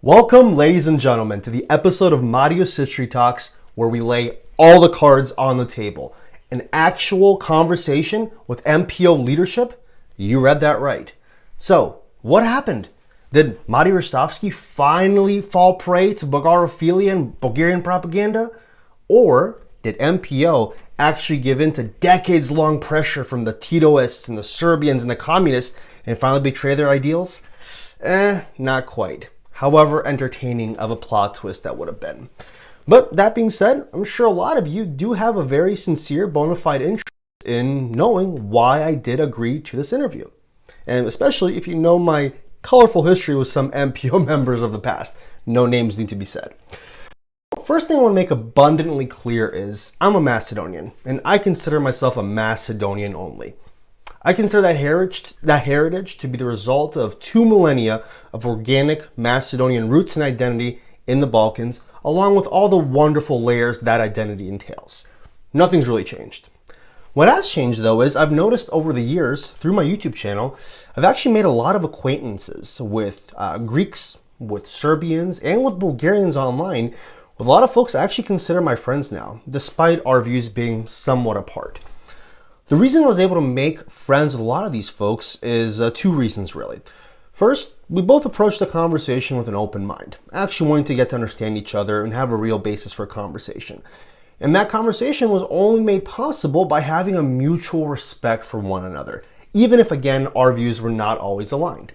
Welcome, ladies and gentlemen, to the episode of Marius History Talks where we lay all the cards on the table. An actual conversation with MPO leadership? You read that right. So, what happened? Did Madi Ristovsky finally fall prey to Bulgarophilia and Bulgarian propaganda? Or did MPO actually give in to decades-long pressure from the Titoists and the Serbians and the communists and finally betray their ideals? Not quite. However entertaining of a plot twist that would have been. But that being said, I'm sure a lot of you do have a very sincere, bona fide interest in knowing why I did agree to this interview. And especially if you know my colorful history with some MPO members of the past. No names need to be said. First thing I want to make abundantly clear is I'm a Macedonian, and I consider myself a Macedonian only. I consider that heritage to be the result of 2 millennia of organic Macedonian roots and identity in the Balkans, along with all the wonderful layers that identity entails. Nothing's really changed. What has changed, though, is I've noticed over the years, through my YouTube channel, I've actually made a lot of acquaintances with Greeks, with Serbians, and with Bulgarians online, with a lot of folks I actually consider my friends now, despite our views being somewhat apart. The reason I was able to make friends with a lot of these folks is 2 reasons, really. First, we both approached the conversation with an open mind, actually wanting to get to understand each other and have a real basis for conversation. And that conversation was only made possible by having a mutual respect for one another, even if, again, our views were not always aligned.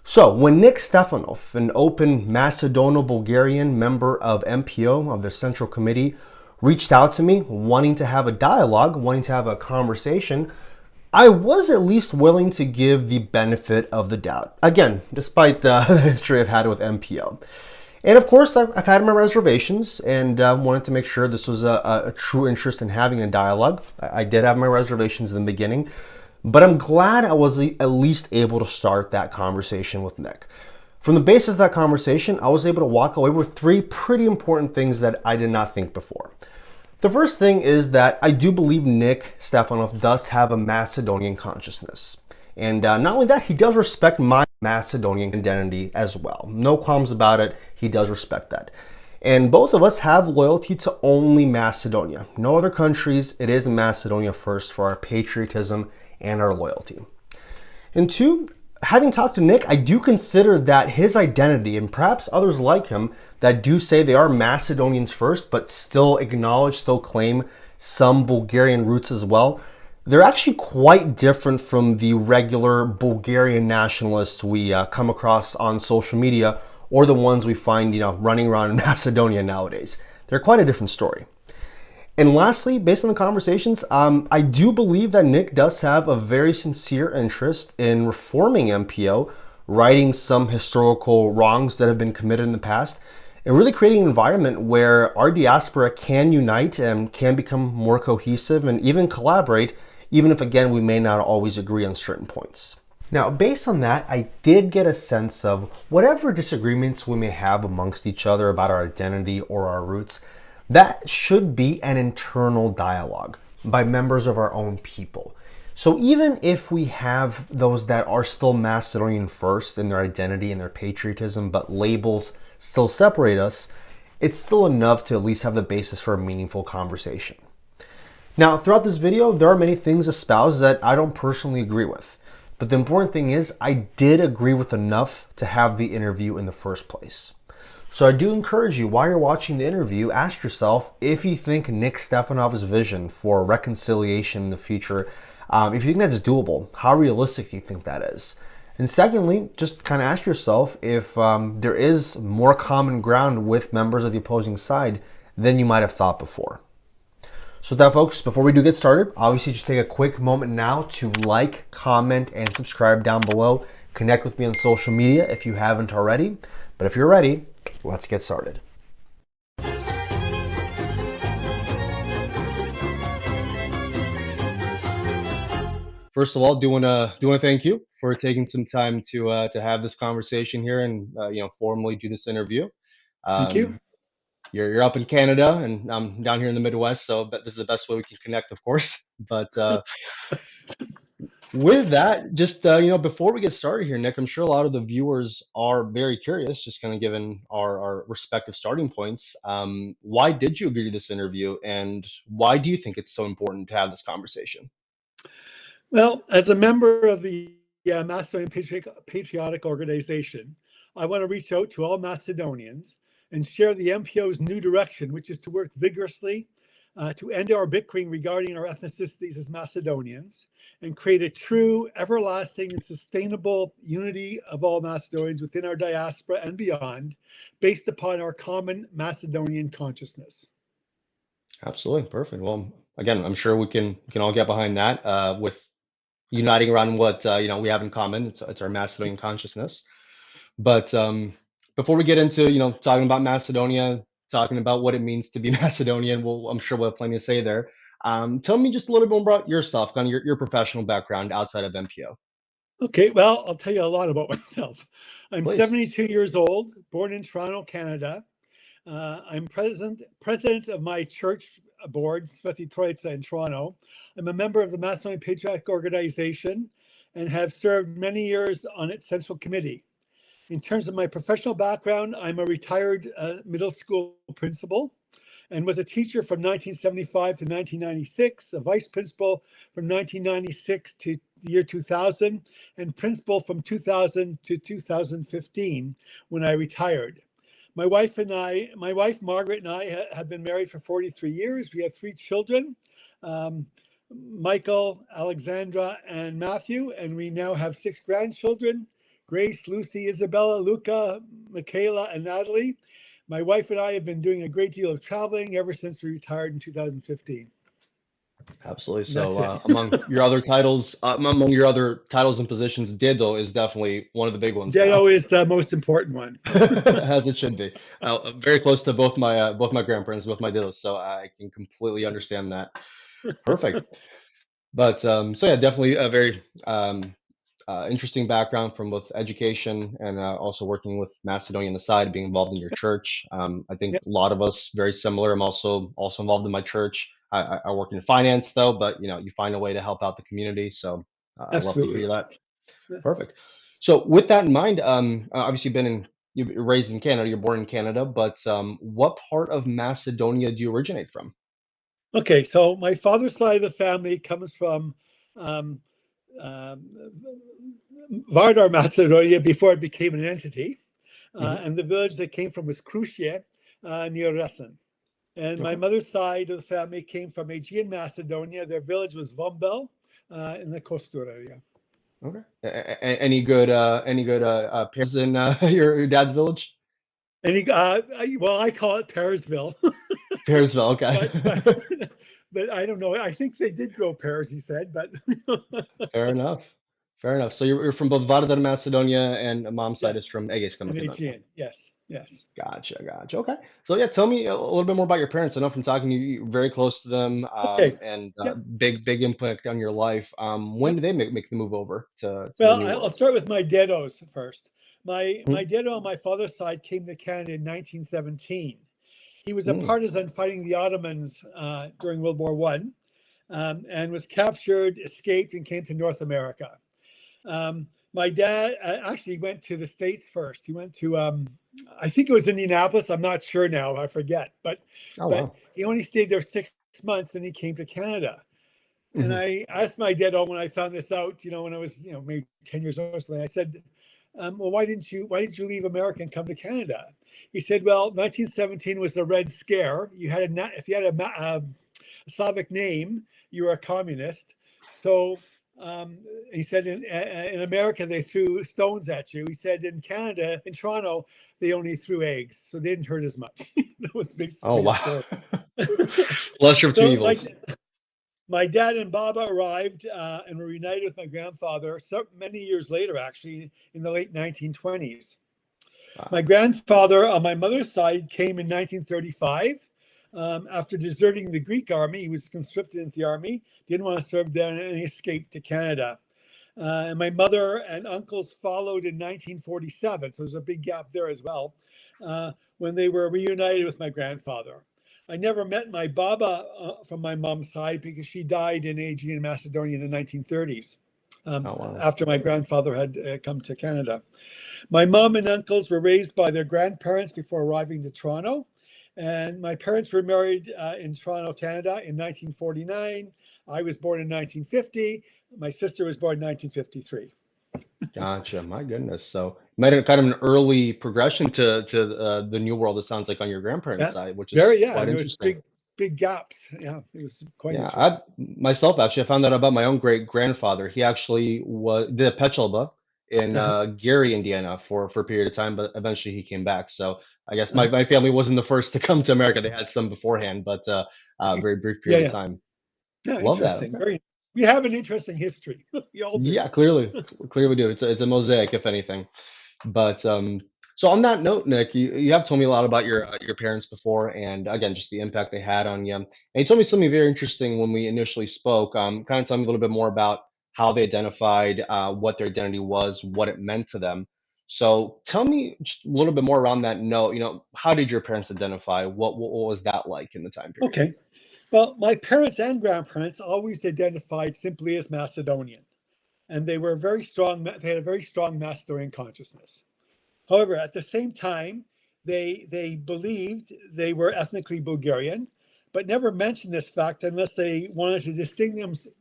So, when Nick Stefanoff, an open Macedono-Bulgarian member of MPO, of the Central Committee, reached out to me wanting to have a dialogue, wanting to have a conversation, I was at least willing to give the benefit of the doubt. Again, despite the history I've had with MPO. And of course, I've had my reservations and wanted to make sure this was a true interest in having a dialogue. I did have my reservations in the beginning, but I'm glad I was at least able to start that conversation with Nick. From the basis of that conversation, I was able to walk away with 3 pretty important things that I did not think before. The first thing is that I do believe Nick Stefanoff does have a Macedonian consciousness. And not only that, he does respect my Macedonian identity as well. No qualms about it, he does respect that. And both of us have loyalty to only Macedonia. No other countries, it is Macedonia first for our patriotism and our loyalty. And 2, having talked to Nick, I do consider that his identity, and perhaps others like him that do say they are Macedonians first, but still acknowledge, still claim some Bulgarian roots as well, they're actually quite different from the regular Bulgarian nationalists we come across on social media or the ones we find, running around in Macedonia nowadays. They're quite a different story. And lastly, based on the conversations, I do believe that Nick does have a very sincere interest in reforming MPO, righting some historical wrongs that have been committed in the past, and really creating an environment where our diaspora can unite and can become more cohesive and even collaborate, even if, again, we may not always agree on certain points. Now, based on that, I did get a sense of whatever disagreements we may have amongst each other about our identity or our roots, that should be an internal dialogue by members of our own people. So even if we have those that are still Macedonian first in their identity and their patriotism, but labels still separate us, it's still enough to at least have the basis for a meaningful conversation. Now, throughout this video, there are many things espoused that I don't personally agree with. But the important thing is I did agree with enough to have the interview in the first place. So I do encourage you, while you're watching the interview, ask yourself if you think Nick Stefanoff's vision for reconciliation in the future, if you think that's doable, how realistic do you think that is? And secondly, just kind of ask yourself if there is more common ground with members of the opposing side than you might have thought before. So with that, folks, before we do get started, obviously just take a quick moment now to like, comment, and subscribe down below. Connect with me on social media if you haven't already. But if you're ready, let's get started. First of all, do want to thank you for taking some time to have this conversation here and formally do this interview. Thank you. You're up in Canada and I'm down here in the Midwest, so this is the best way we can connect, of course. But With that, just before we get started here, Nick, I'm sure a lot of the viewers are very curious, just kind of given our respective starting points. Why did you agree to this interview, and why do you think it's so important to have this conversation? Well, as a member of the Macedonian Patriotic Organization, I want to reach out to all Macedonians and share the MPO's new direction, which is to work vigorously to end our bickering regarding our ethnicities as Macedonians and create a true, everlasting, and sustainable unity of all Macedonians within our diaspora and beyond, based upon our common Macedonian consciousness. Absolutely, perfect. Well, again, I'm sure we can all get behind that with uniting around what we have in common. It's our Macedonian consciousness. But before we get into talking about Macedonia, talking about what it means to be Macedonian, I'm sure we'll have plenty to say there. Tell me just a little bit more about yourself, kind of your professional background outside of MPO, Okay, well, I'll tell you a lot about myself. I'm please. 72 years old, born in Toronto, Canada. I'm president of my church board, Sveti Troitsa in Toronto. I'm a member of the Macedonian Patriotic Organization and have served many years on its central committee. In terms of my professional background, I'm a retired middle school principal and was a teacher from 1975 to 1996, a vice principal from 1996 to the year 2000, and principal from 2000 to 2015 when I retired. My wife Margaret and I have been married for 43 years. We have three children, um, Michael, Alexandra, and Matthew, and we now have six grandchildren, Grace, Lucy, Isabella, Luca, Michaela, and Natalie. My wife and I have been doing a great deal of traveling ever since we retired in 2015. Absolutely. And that's So it. among your other titles and positions, Dido is definitely one of the big ones now, Dado is the most important one. as it should be. Very close to both my grandparents, both my Didos, so I can completely understand that. Perfect. But so yeah, definitely a very interesting background from both education and also working with Macedonia on the side, being involved in your church. I think Yep, a lot of us very similar. I'm also involved in my church. I work in finance though, but you find a way to help out the community. So I love to absolutely. hear that. Perfect. So with that in mind, obviously you're raised in Canada, you're born in Canada, but what part of Macedonia do you originate from? Okay, so my father's side of the family comes from um, um, Vardar, Macedonia, before it became an entity. Hmm. And the village they came from was Krušje, near Resen. And my Okay. mother's side of the family came from Aegean Macedonia. Their village was Vombel, in the Kostur area. Okay. Any good pairs in your dad's village? And well, I call it Pearsville, Pairsville. Okay. but but I don't know. I think they did grow pears, he said, but Fair enough. Fair enough. So you're from both Vardar, Macedonia, and mom's side is yes, from Aegeis and Macedonia. Aegean, yes, yes. Gotcha, gotcha. Okay. So yeah, tell me a little bit more about your parents. I know from talking to you, you're very close to them, Okay, and yep, big impact on your life. When yep. did they make the move over to the Well, New I'll World? start with my deados first. My Mm, deado on my father's side came to Canada in 1917. He was a mm, partisan fighting the Ottomans during World War One, and was captured, escaped, and came to North America. My dad actually went to the States first. He went to, I think it was Indianapolis. I'm not sure now. I forget. oh But wow. he only stayed there 6 months, and he came to Canada. And Hmm. I asked my dad when I found this out, when I was, maybe 10 years old or something. I said, well, why didn't you leave America and come to Canada? He said, well, 1917 was the Red Scare. If you had a Slavic name, you were a communist. So he said in America they threw stones at you. He said in Canada, in Toronto, they only threw eggs, so they didn't hurt as much. That was Oh basically his wow. story. Lesser of two So evils. my dad and Baba arrived and were reunited with my grandfather many years later, actually, in the late 1920s. My Wow. grandfather on my mother's side came in 1935. After deserting the Greek army, he was conscripted into the army, didn't want to serve there, and he escaped to Canada. And my mother and uncles followed in 1947, so there's a big gap there as well, when they were reunited with my grandfather. I never met my Baba from my mom's side because she died in Aegean Macedonia in the 1930s. Oh, wow. after my grandfather had come to Canada. My mom and uncles were raised by their grandparents before arriving to Toronto. And my parents were married in Toronto, Canada in 1949. I was born in 1950. My sister was born in 1953. Gotcha. My goodness. So you might have kind of an early progression to the new world, it sounds like, on your grandparents' Yeah, side, which is very, yeah. quite And there was interesting. big gaps. Yeah, it was quite Yeah, interesting. myself actually, I found out about my own great grandfather. He actually did a Petchelba in Uh-huh, Gary, Indiana, for a period of time, but eventually he came back. So I guess my, uh-huh. my family wasn't the first to come to America. They had some beforehand, but very brief Yeah, period of yeah, time. yeah. Love that. Interesting. Okay. Very. We have an interesting history. We all do. Yeah, clearly we do. It's a mosaic, if anything. But so on that note, Nick, you have told me a lot about your parents before, and again, just the impact they had on you. And you told me something very interesting when we initially spoke. Kind of tell me a little bit more about how they identified, what their identity was, what it meant to them. So tell me just a little bit more around that note. How did your parents identify? What was that like in the time period? Okay. Well, my parents and grandparents always identified simply as Macedonian, and they were very strong. They had a very strong Macedonian consciousness. However, at the same time, they believed they were ethnically Bulgarian, but never mentioned this fact unless they wanted to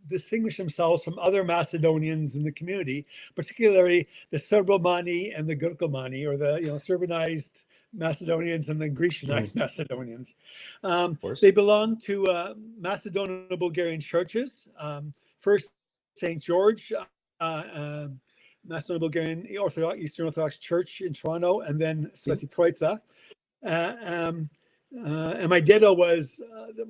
distinguish themselves from other Macedonians in the community, particularly the Serbo-Mani and the Gurko-Mani, or the Serbanized Macedonians and the Mhm. Grecianized Macedonians. Of course. They belonged to Macedonian Bulgarian churches. First, St. George. Uh, Macedonian Bulgarian Orthodox Eastern Orthodox Church in Toronto, and then Yeah. Sveti Troitsa. And my dedo was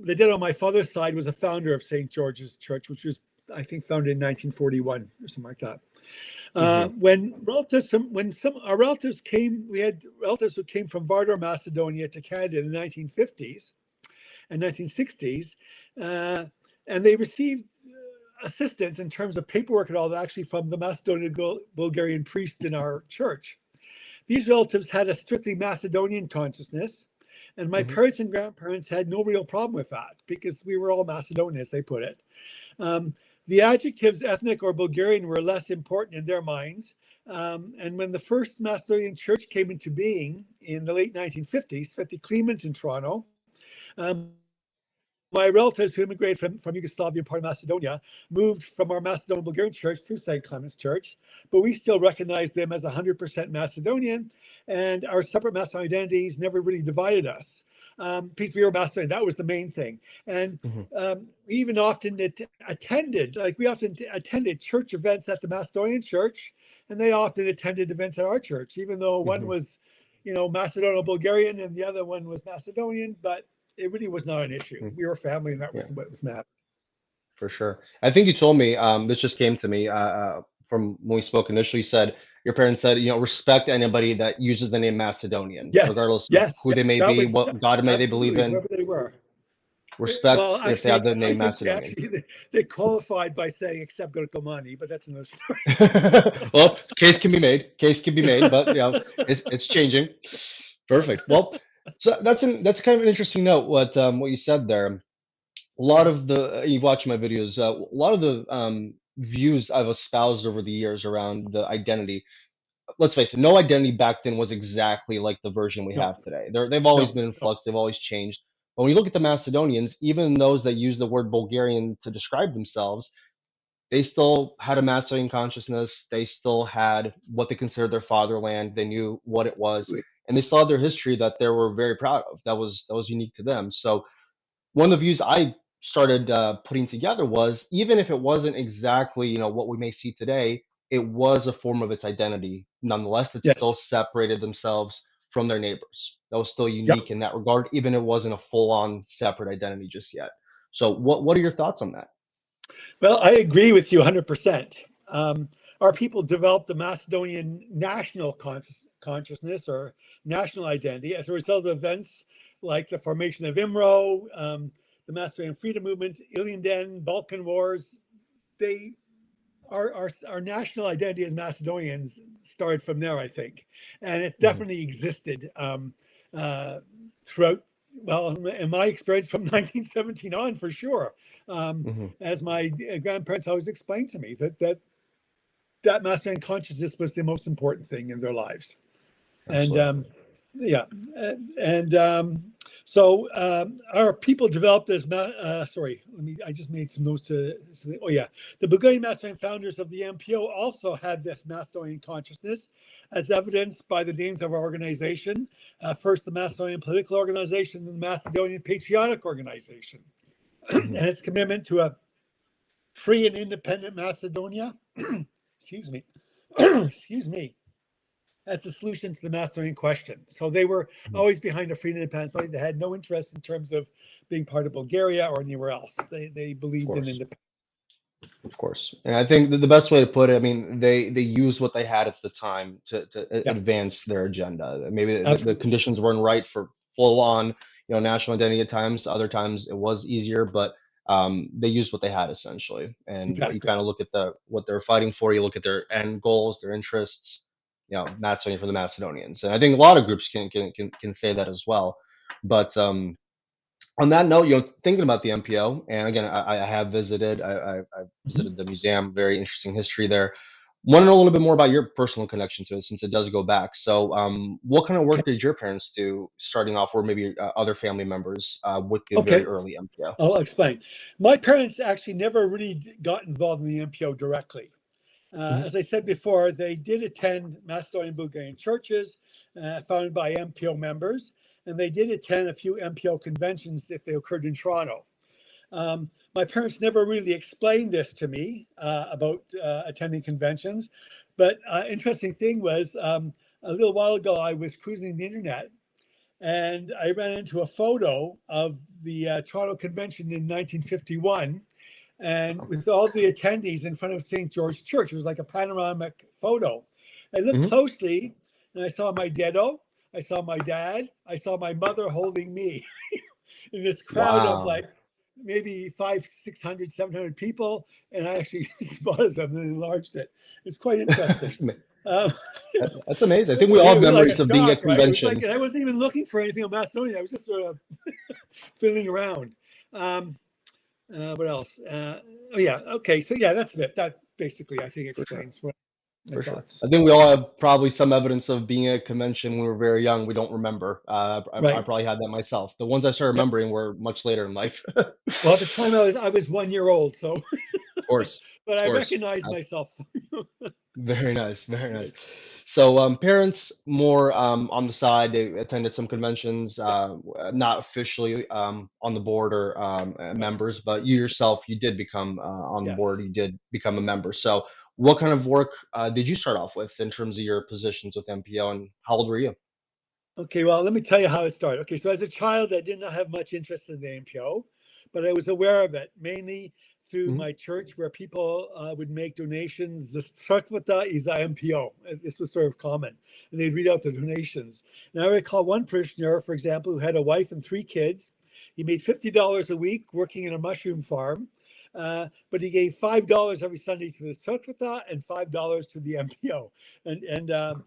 the dedo on my father's side was a founder of St. George's Church, which was, I think, founded in 1941 or something like that. Hmm. When some our relatives came, we had relatives who came from Vardar, Macedonia, to Canada in the 1950s and 1960s, and they received assistance in terms of paperwork and all that, actually from the Macedonian Bulgarian priest in our church. These relatives had a strictly Macedonian consciousness, and my Hmm. parents and grandparents had no real problem with that because we were all Macedonian, as they put it. Um, the adjectives ethnic or Bulgarian were less important in their minds. And when the first Macedonian church came into being in the late 1950s, Sveti Clement in Toronto, my relatives who immigrated from Yugoslavia, part of Macedonia, moved from our Macedonian Bulgarian church to St. Clement's Church, but we still recognize them as 100% Macedonian, and our separate Macedonian identities never really divided us. Because we were Macedonian, that was the main thing. And Hmm. we even often attended church events at the Macedonian church, and they often attended events at our church, even though one Hmm. was, Macedonian Bulgarian and the other one was Macedonian, but it really was not an issue. We were family, and that Yeah. was what was mattered. For sure. I think you told me, this just came to me from when we spoke initially, you said your parents said, respect anybody that uses the name Macedonian, Yes, regardless of yes, who yeah. they may That be, was what God may they believe absolutely in. whoever they were. Well, Respect if they have actually, the I name think Macedonian. they qualified by saying except Gurkomani, but that's another story. Well, case can be made. Case can be made, but it's changing. Perfect. Well, so that's kind of an interesting note what you said there. A lot of the you've watched my videos. A lot of the views I've espoused over the years around the identity. Let's face it, no identity back then was exactly like the version we No, have today. They've always no, been in no. flux. They've always changed. But when you look at the Macedonians, even those that use the word Bulgarian to describe themselves, they still had a Macedonian consciousness. They still had what they considered their fatherland. They knew what it was, and they still had their history that they were very proud of. That was unique to them. So one of the views I started putting together was even if it wasn't exactly what we may see today, it was a form of its identity. Nonetheless, it still Yes, separated themselves from their neighbors. That was still yeah. unique in that regard, even if it wasn't a full-on separate identity just yet. So, what are your thoughts on that? Well, I agree with you 100%. Our people developed the Macedonian national consciousness or national identity as a result of events like the formation of IMRO, the Macedonian Freedom Movement, Ilinden, Balkan Wars. They our national identity as Macedonians started from there, I think, and it Hmm. definitely existed throughout. Well, in my experience, from 1917 on, for sure. Hmm. As my grandparents always explained to me that that Macedonian consciousness was the most important thing in their lives. Absolutely. And yeah, and so our people developed this. Sorry, I just made some notes to. Oh yeah, the Bulgarian Macedonian founders of the MPO also had this Macedonian consciousness, as evidenced by the names of our organization. First, the Macedonian Political Organization, and the Macedonian Patriotic Organization, and its commitment to a free and independent Macedonia. Excuse me. Excuse me. As the solution to the Macedonian question. So they were always behind a free and independent party. They had no interest in terms of being part of Bulgaria or anywhere else. They believed in independence. Of course. And I think the best way to put it, I mean, they used what they had at the time to advance their agenda. Maybe the conditions weren't right for full on, national identity at times. Other times it was easier, but they used what they had essentially. And you kind of look at what they're fighting for. You look at their end goals, their interests. Macedonia for the Macedonians, and I think a lot of groups can say that as well. But on that note, thinking about the MPO, and again, I have visited. I visited the museum. Very interesting history there. Want to know a little bit more about your personal connection to it, since it does go back. So, what kind of work did your parents do, starting off, or maybe other family members with the very early MPO? I'll explain. My parents actually never really got involved in the MPO directly. As I said before, they did attend Macedonian Bulgarian churches founded by MPO members, and they did attend a few MPO conventions if they occurred in Toronto. My parents never really explained this to me about attending conventions, but interesting thing was a little while ago I was cruising the internet and I ran into a photo of the Toronto Convention in 1951. And with all the attendees in front of St. George Church. It was like a panoramic photo. I looked closely and I saw my deado, I saw my dad, I saw my mother holding me in this crowd of like maybe 500, 600, 700 people. And I actually spotted them and enlarged it. It's quite interesting. That's amazing. I think we all have memories of being at convention. Right? I wasn't even looking for anything on Macedonia. I was just sort of feeling around. What else? Oh yeah. Okay. So yeah, that's it. That basically, I think, explains what my thoughts. I think we all have probably some evidence of being at a convention when we were very young. We don't remember. I probably had that myself. The ones I started remembering were much later in life. Well, at the time I was 1 year old, so. Of course. But I recognized myself. Very nice. Very nice. So parents more on the side, they attended some conventions, not officially on the board or members, but you yourself, you did become on the board, you did become a member. So what kind of work did you start off with in terms of your positions with MPO, and how old were you? Okay, well, let me tell you how it started. Okay, so as a child, I did not have much interest in the MPO, but I was aware of it, mainly through my church, where people would make donations. The Constructive is MPO. This was sort of common, and they'd read out the donations. And I recall one parishioner, for example, who had a wife and 3 kids. He made $50 a week working in a mushroom farm, but he gave $5 every Sunday to the Constructive and $5 to the MPO. And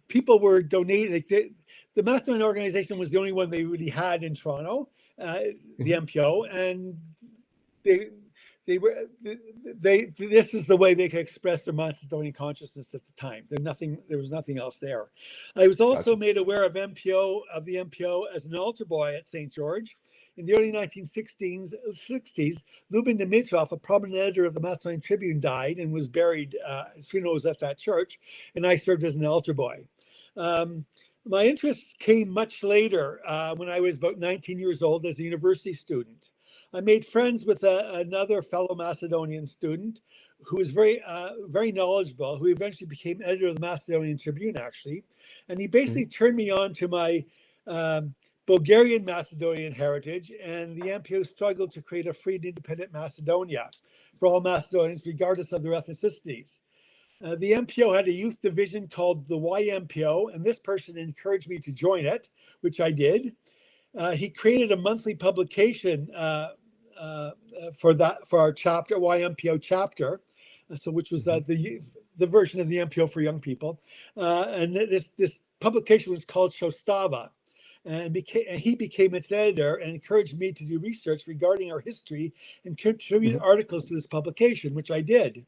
people were donating. Like the Macedonian organization was the only one they really had in Toronto, the MPO, and this is the way they could express their Macedonian consciousness at the time. There was nothing else there. I was also made aware of the MPO as an altar boy at St. George. In the early 1960s, Lubin Dimitrov, a prominent editor of the Macedonian Tribune, died and was buried. His funeral was at that church, and I served as an altar boy. My interests came much later, when I was about 19 years old as a university student. I made friends with another fellow Macedonian student who was very knowledgeable, who eventually became editor of the Macedonian Tribune, actually. And he basically turned me on to my Bulgarian Macedonian heritage and the MPO struggle to create a free and independent Macedonia for all Macedonians, regardless of their ethnicities. The MPO had a youth division called the YMPO, and this person encouraged me to join it, which I did. He created a monthly publication for our chapter, YMPO chapter, which was the version of the MPO for young people. And this publication was called Shostava. And he became its editor and encouraged me to do research regarding our history and contribute articles to this publication, which I did.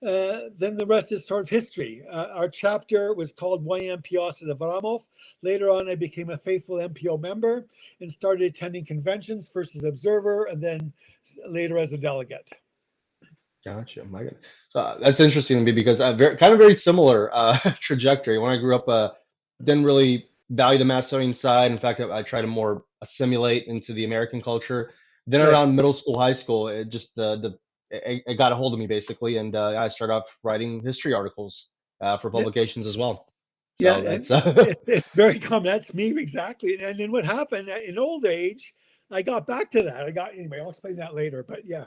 then the rest is sort of history. Our chapter was called YMPO Avramov. Later on, I became a faithful MPO member and started attending conventions, first as observer and then later as a delegate. Gotcha. My God. So that's interesting to me because I kind of very similar trajectory. When I grew up, didn't really value the Macedonian side. In fact, I tried to more assimilate into the American culture. Then Right. around middle school, high school, it just it got a hold of me basically, and I started off writing history articles for Yeah. publications as well. Yeah, So and that's it's very common. That's me exactly. And then what happened in old age, I got back to that. Anyway, I'll explain that later. But yeah,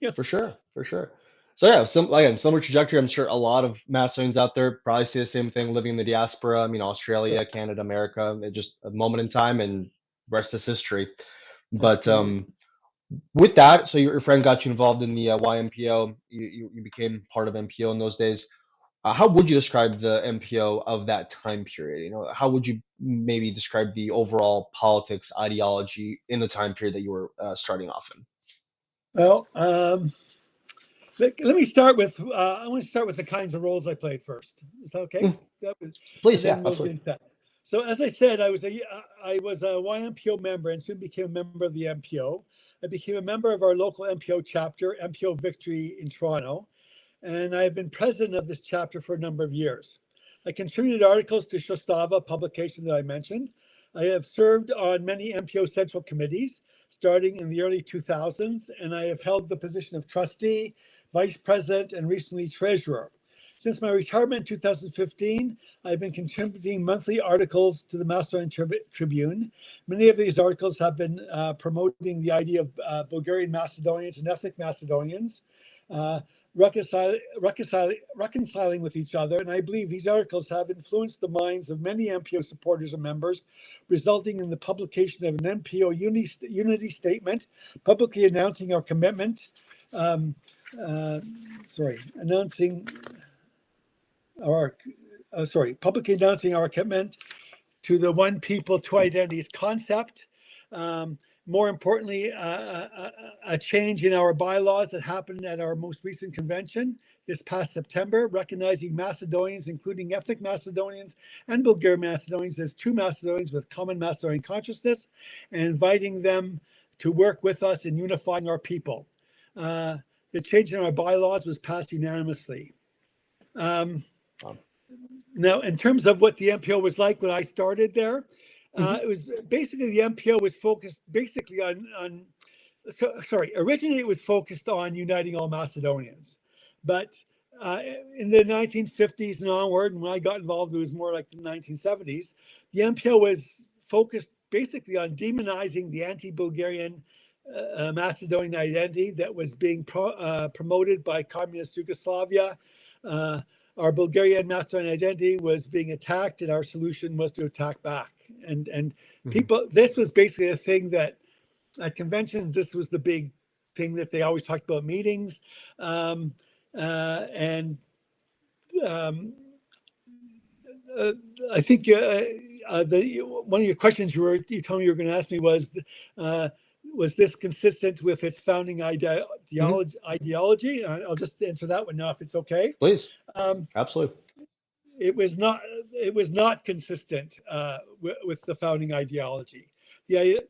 yeah, for sure, for sure. So yeah, again, similar trajectory. I'm sure a lot of Macedonians out there probably see the same thing, living in the diaspora. I mean, Australia, Canada, America. It's just a moment in time, and rest is history. But absolutely. with that, so your friend got you involved in the YMPO. You became part of MPO in those days. How would you describe the MPO of that time period? You know, how would you maybe describe the overall politics ideology in the time period that you were starting off in? Well, let me start with. I want to start with the kinds of roles I played first. Is that okay? Mm, That was, and please, yeah, then we'll get absolutely. into that. So as I said, I was a YMPO member and soon became a member of the MPO. I became a member of our local MPO chapter, MPO Victory in Toronto, and I have been president of this chapter for a number of years. I contributed articles to Shostava, publication that I mentioned. I have served on many MPO central committees, starting in the early 2000s, and I have held the position of trustee, vice president, and recently treasurer. Since my retirement in 2015, I've been contributing monthly articles to the Macedonian Tribune. Many of these articles have been promoting the idea of Bulgarian Macedonians and ethnic Macedonians, uh, reconciling with each other. And I believe these articles have influenced the minds of many MPO supporters and members, resulting in the publication of an MPO unity statement, publicly announcing our commitment. Um, uh, announcing our, publicly announcing our commitment to the one people, two identities concept. Um, More importantly, a change in our bylaws that happened at our most recent convention this past September, recognizing Macedonians, including ethnic Macedonians and Bulgarian Macedonians, as two Macedonians with common Macedonian consciousness, and inviting them to work with us in unifying our people. The change in our bylaws was passed unanimously. Um, Um, Now, in terms of what the MPO was like when I started there, mhm. it was basically the MPO was focused basically on originally it was focused on uniting all Macedonians, but in the 1950s and onward, and when I got involved, it was more like the 1970s. The MPO was focused basically on demonizing the anti-Bulgarian Macedonian identity that was being promoted by communist Yugoslavia. Uh, our Bulgarian Macedonian identity was being attacked, and our solution was to attack back. And Mhm. people, this was basically a thing that at conventions, this was the big thing that they always talked about meetings. Um, and um, uh, I think one of your questions you told me you were going to ask me was this consistent with its founding Mhm. ideology? I'll just answer that one now if it's okay. Please, Um, absolutely. it was not consistent with the founding ideology. The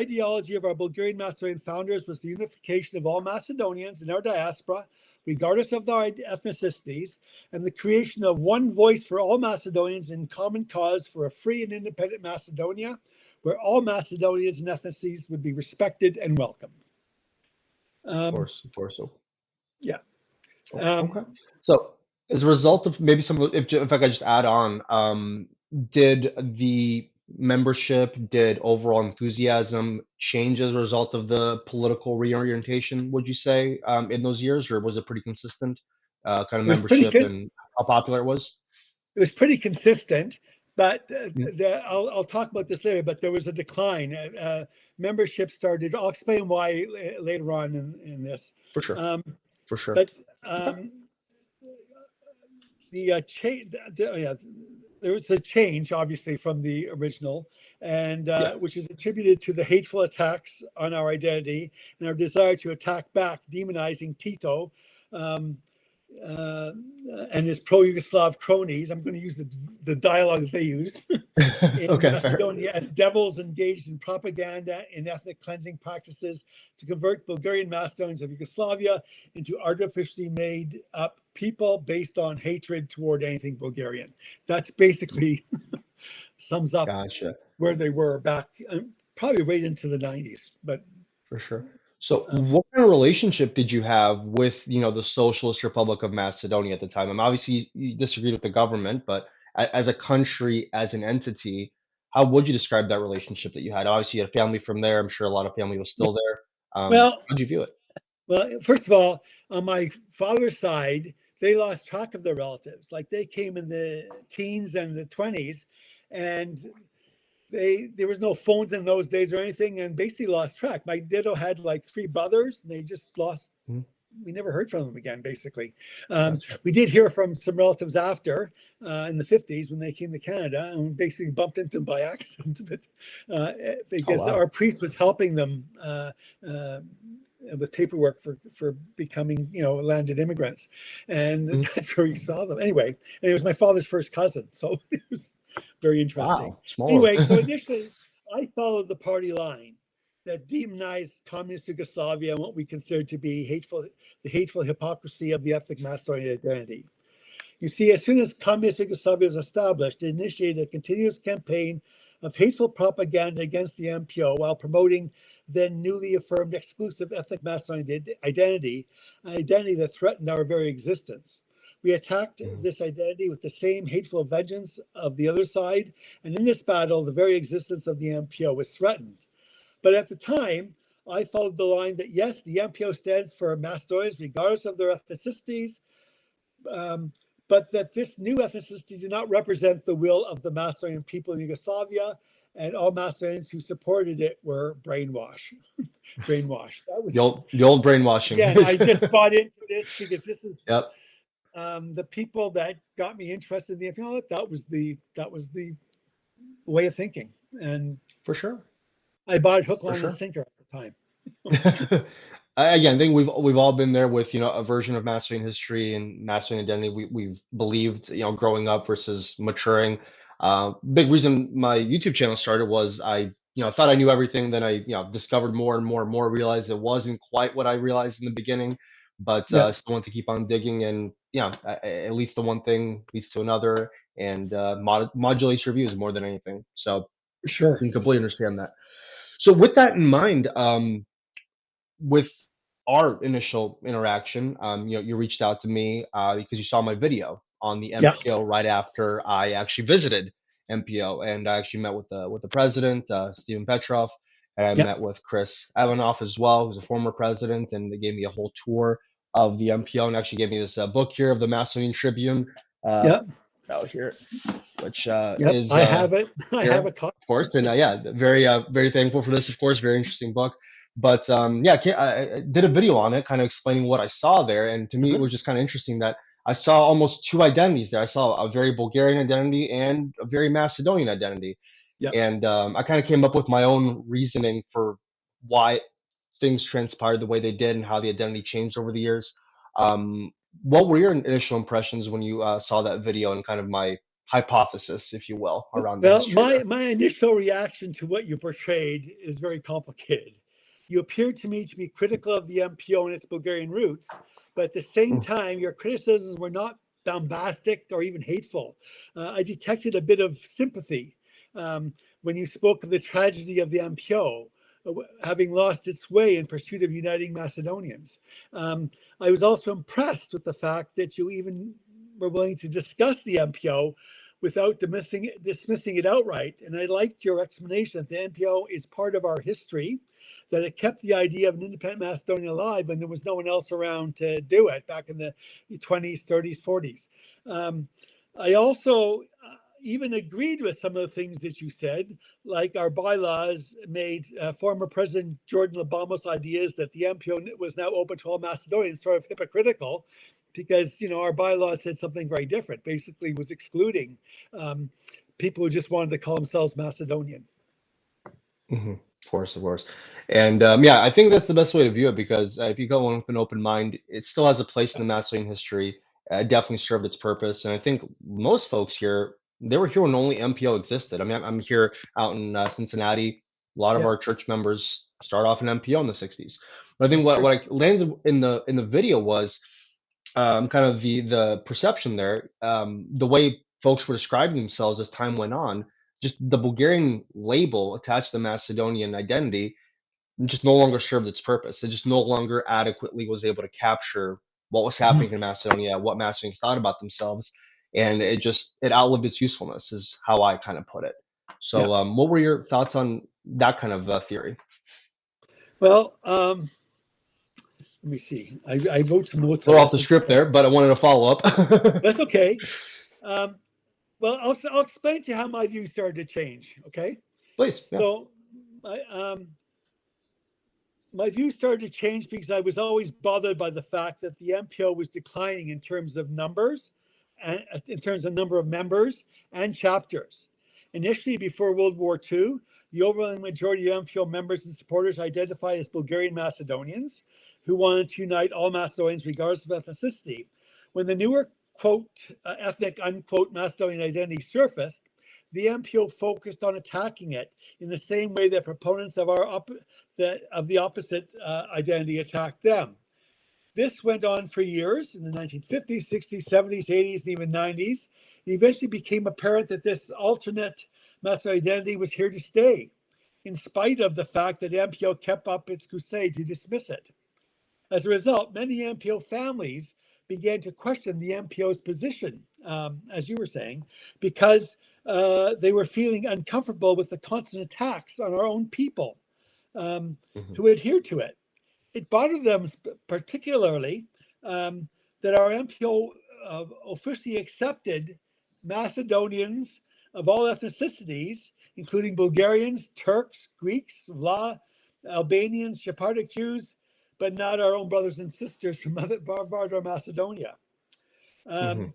ideology of our Bulgarian Macedonian founders was the unification of all Macedonians in our diaspora, regardless of their ethnicities, and the creation of one voice for all Macedonians in common cause for a free and independent Macedonia, where all Macedonians and ethnicities would be respected and welcomed. Um, Of course. So, yeah. okay. Um, So, as a result of maybe if I could just add on, did the membership, did overall enthusiasm change as a result of the political reorientation, would you say, in those years, or was it pretty consistent, kind of it was pretty membership good. and how popular it was? It was pretty consistent, but Mm, I'll talk about this later. But there was a decline. Membership started. I'll explain why later on in this. for sure, Um, for sure. but Okay. the change, yeah, there was a change obviously from the original, and Yeah. which is attributed to the hateful attacks on our identity and our desire to attack back, demonizing Tito. Um, and his pro-Yugoslav cronies, I'm going to use the dialogue that they used, in Okay, fair. Macedonia as devils engaged in propaganda and ethnic cleansing practices to convert Bulgarian Macedonians of Yugoslavia into artificially made up people based on hatred toward anything Bulgarian. That's basically sums up Gotcha. where they were back, probably right into the 90s. But For sure. So, um, what kind of relationship did you have with, the Socialist Republic of Macedonia at the time? And obviously, you disagreed with the government, but as a country, as an entity, how would you describe that relationship that you had? Obviously, you had family from there. I'm sure a lot of family was yeah, still there. well, How'd you view it? first of all, on my father's side, they lost track of their relatives. Like they came in the teens and the 20s, and there was no phones in those days or anything, and basically lost track. My ditto had like three brothers, and they just lost. Mhm. We never heard from them again. Basically, Gotcha. we did hear from some relatives after in the 50s when they came to Canada, and we basically bumped into them by accident, but Oh, because wow. our priest was helping them. With paperwork for becoming landed immigrants, and Mhm. that's where we saw them anyway. And it was my father's first cousin, so it was very interesting. Wow. Small world. Anyway, so initially I followed the party line that demonized communist Yugoslavia and what we considered to be the hateful hypocrisy of the ethnic Macedonian identity. You see, as soon as communist Yugoslavia was established, it initiated a continuous campaign of hateful propaganda against the MPO while promoting then newly affirmed exclusive ethnic Macedonian identity, an identity that threatened our very existence. We attacked Mhm. this identity with the same hateful vengeance of the other side, and in this battle, the very existence of the MPO was threatened. But at the time, I followed the line that yes, the MPO stands for Macedonians, regardless of their ethnicities, um, but that this new ethnicity did not represent the will of the Macedonian people in Yugoslavia, and all Macedonians who supported it were brainwashed. Brainwashed. That The was, old brainwashing. again, I just bought into this because this is Yep, the people that got me interested in the that was the way of thinking, and for sure. I bought hook, For line, and sure. sinker at the time. Again, I think we've all been there with a version of Macedonian history and Macedonian identity we've believed growing up versus maturing. Big reason my YouTube channel started was I thought I knew everything, then I discovered more and more and more, realized it wasn't quite what I realized in the beginning, but Yeah, still want to keep on digging, and it leads to one thing, leads to another, and modulates your views more than anything. So for you sure. can completely understand that. So with that in mind, with our initial interaction, you reached out to me because you saw my video on the Yeah, MPO right after I actually visited MPO, and I actually met with the president, Stephen Petrov, and I yeah, met with Chris Evanoff as well, who's a former president, and they gave me a whole tour of the MPO and actually gave me this book here of the Macedonian Tribune uh, yeah, out here, which yep. is I have it. I here, have a copy. of course, and yeah, very thankful for this, of course, very interesting book. But yeah, I did a video on it, kind of explaining what I saw there, and to me, it Uh-huh. was just kind of interesting that I saw almost two identities there. I saw a very Bulgarian identity and a very Macedonian identity, Yep, and I kind of came up with my own reasoning for why things transpired the way they did and how the identity changed over the years. What were your initial impressions when you saw that video and kind of my hypothesis, if you will, around the well, history there? my initial reaction to what you portrayed is very complicated. You appear to me to be critical of the MPO and its Bulgarian roots, but at the same Mm, time, your criticisms were not bombastic or even hateful. I detected a bit of sympathy when you spoke of the tragedy of the MPO having lost its way in pursuit of uniting Macedonians. Um, I was also impressed with the fact that you even were willing to discuss the MPO without dismissing it outright. And I liked your explanation that the NPO is part of our history, that it kept the idea of an independent Macedonia alive when there was no one else around to do it back in the 20s, 30s, 40s. I also even agreed with some of the things that you said, like our bylaws made former President Jordan Obama's ideas that the MPO was now open to all Macedonians sort of hypocritical, because our bylaws said something very different. Basically, was excluding um, people who just wanted to call themselves Macedonian. hmm Of course, of course. And yeah, I think that's the best way to view it because if you go in with an open mind, it still has a place in the Macedonian history. It definitely served its purpose. And I think most folks here, they were here when only MPO existed. I mean, I'm here out in Cincinnati. A lot of Yeah, our church members start off in MPO in the 60s. But I think that's true. what I landed in the video was kind of the perception there, the way folks were describing themselves as time went on, just the Bulgarian label attached to the Macedonian identity just no longer served its purpose. It just no longer adequately was able to capture what was Mhm. happening in Macedonia, what Macedonians thought about themselves, and it outlived its usefulness, is how I kind of put it. Yeah. So, what were your thoughts on that kind of theory? Well, let me see. I wrote some notes A on little off this. the And script there, but I wanted to follow up. that's okay. Um, well, I'll explain to you how my views started to change. Okay. Please, yeah. So, I, my views started to change because I was always bothered by the fact that the MPO was declining in terms of numbers, and in terms of number of members and chapters. Initially, before World War II, the overwhelming majority of MPO members and supporters identified as Bulgarian Macedonians who wanted to unite all Macedonians regardless of ethnicity. When the newer, quote, ethnic, unquote, Macedonian identity surfaced, the MPO focused on attacking it in the same way that proponents of the opposite identity attacked them. This went on for years in the 1950s, 60s, 70s, 80s, and even 90s. It eventually became apparent that this alternate Macedonian identity was here to stay, in spite of the fact that MPO kept up its crusade to dismiss it. As a result, many MPO families began to question the MPO's position, as you were saying, because they were feeling uncomfortable with the constant attacks on our own people um, Hmm. who adhere to it. It bothered them particularly um, that our MPO officially accepted Macedonians of all ethnicities, including Bulgarians, Turks, Greeks, Albanians, Sephardic Jews, but not our own brothers and sisters from Varvardar, Macedonia. Hmm. Um,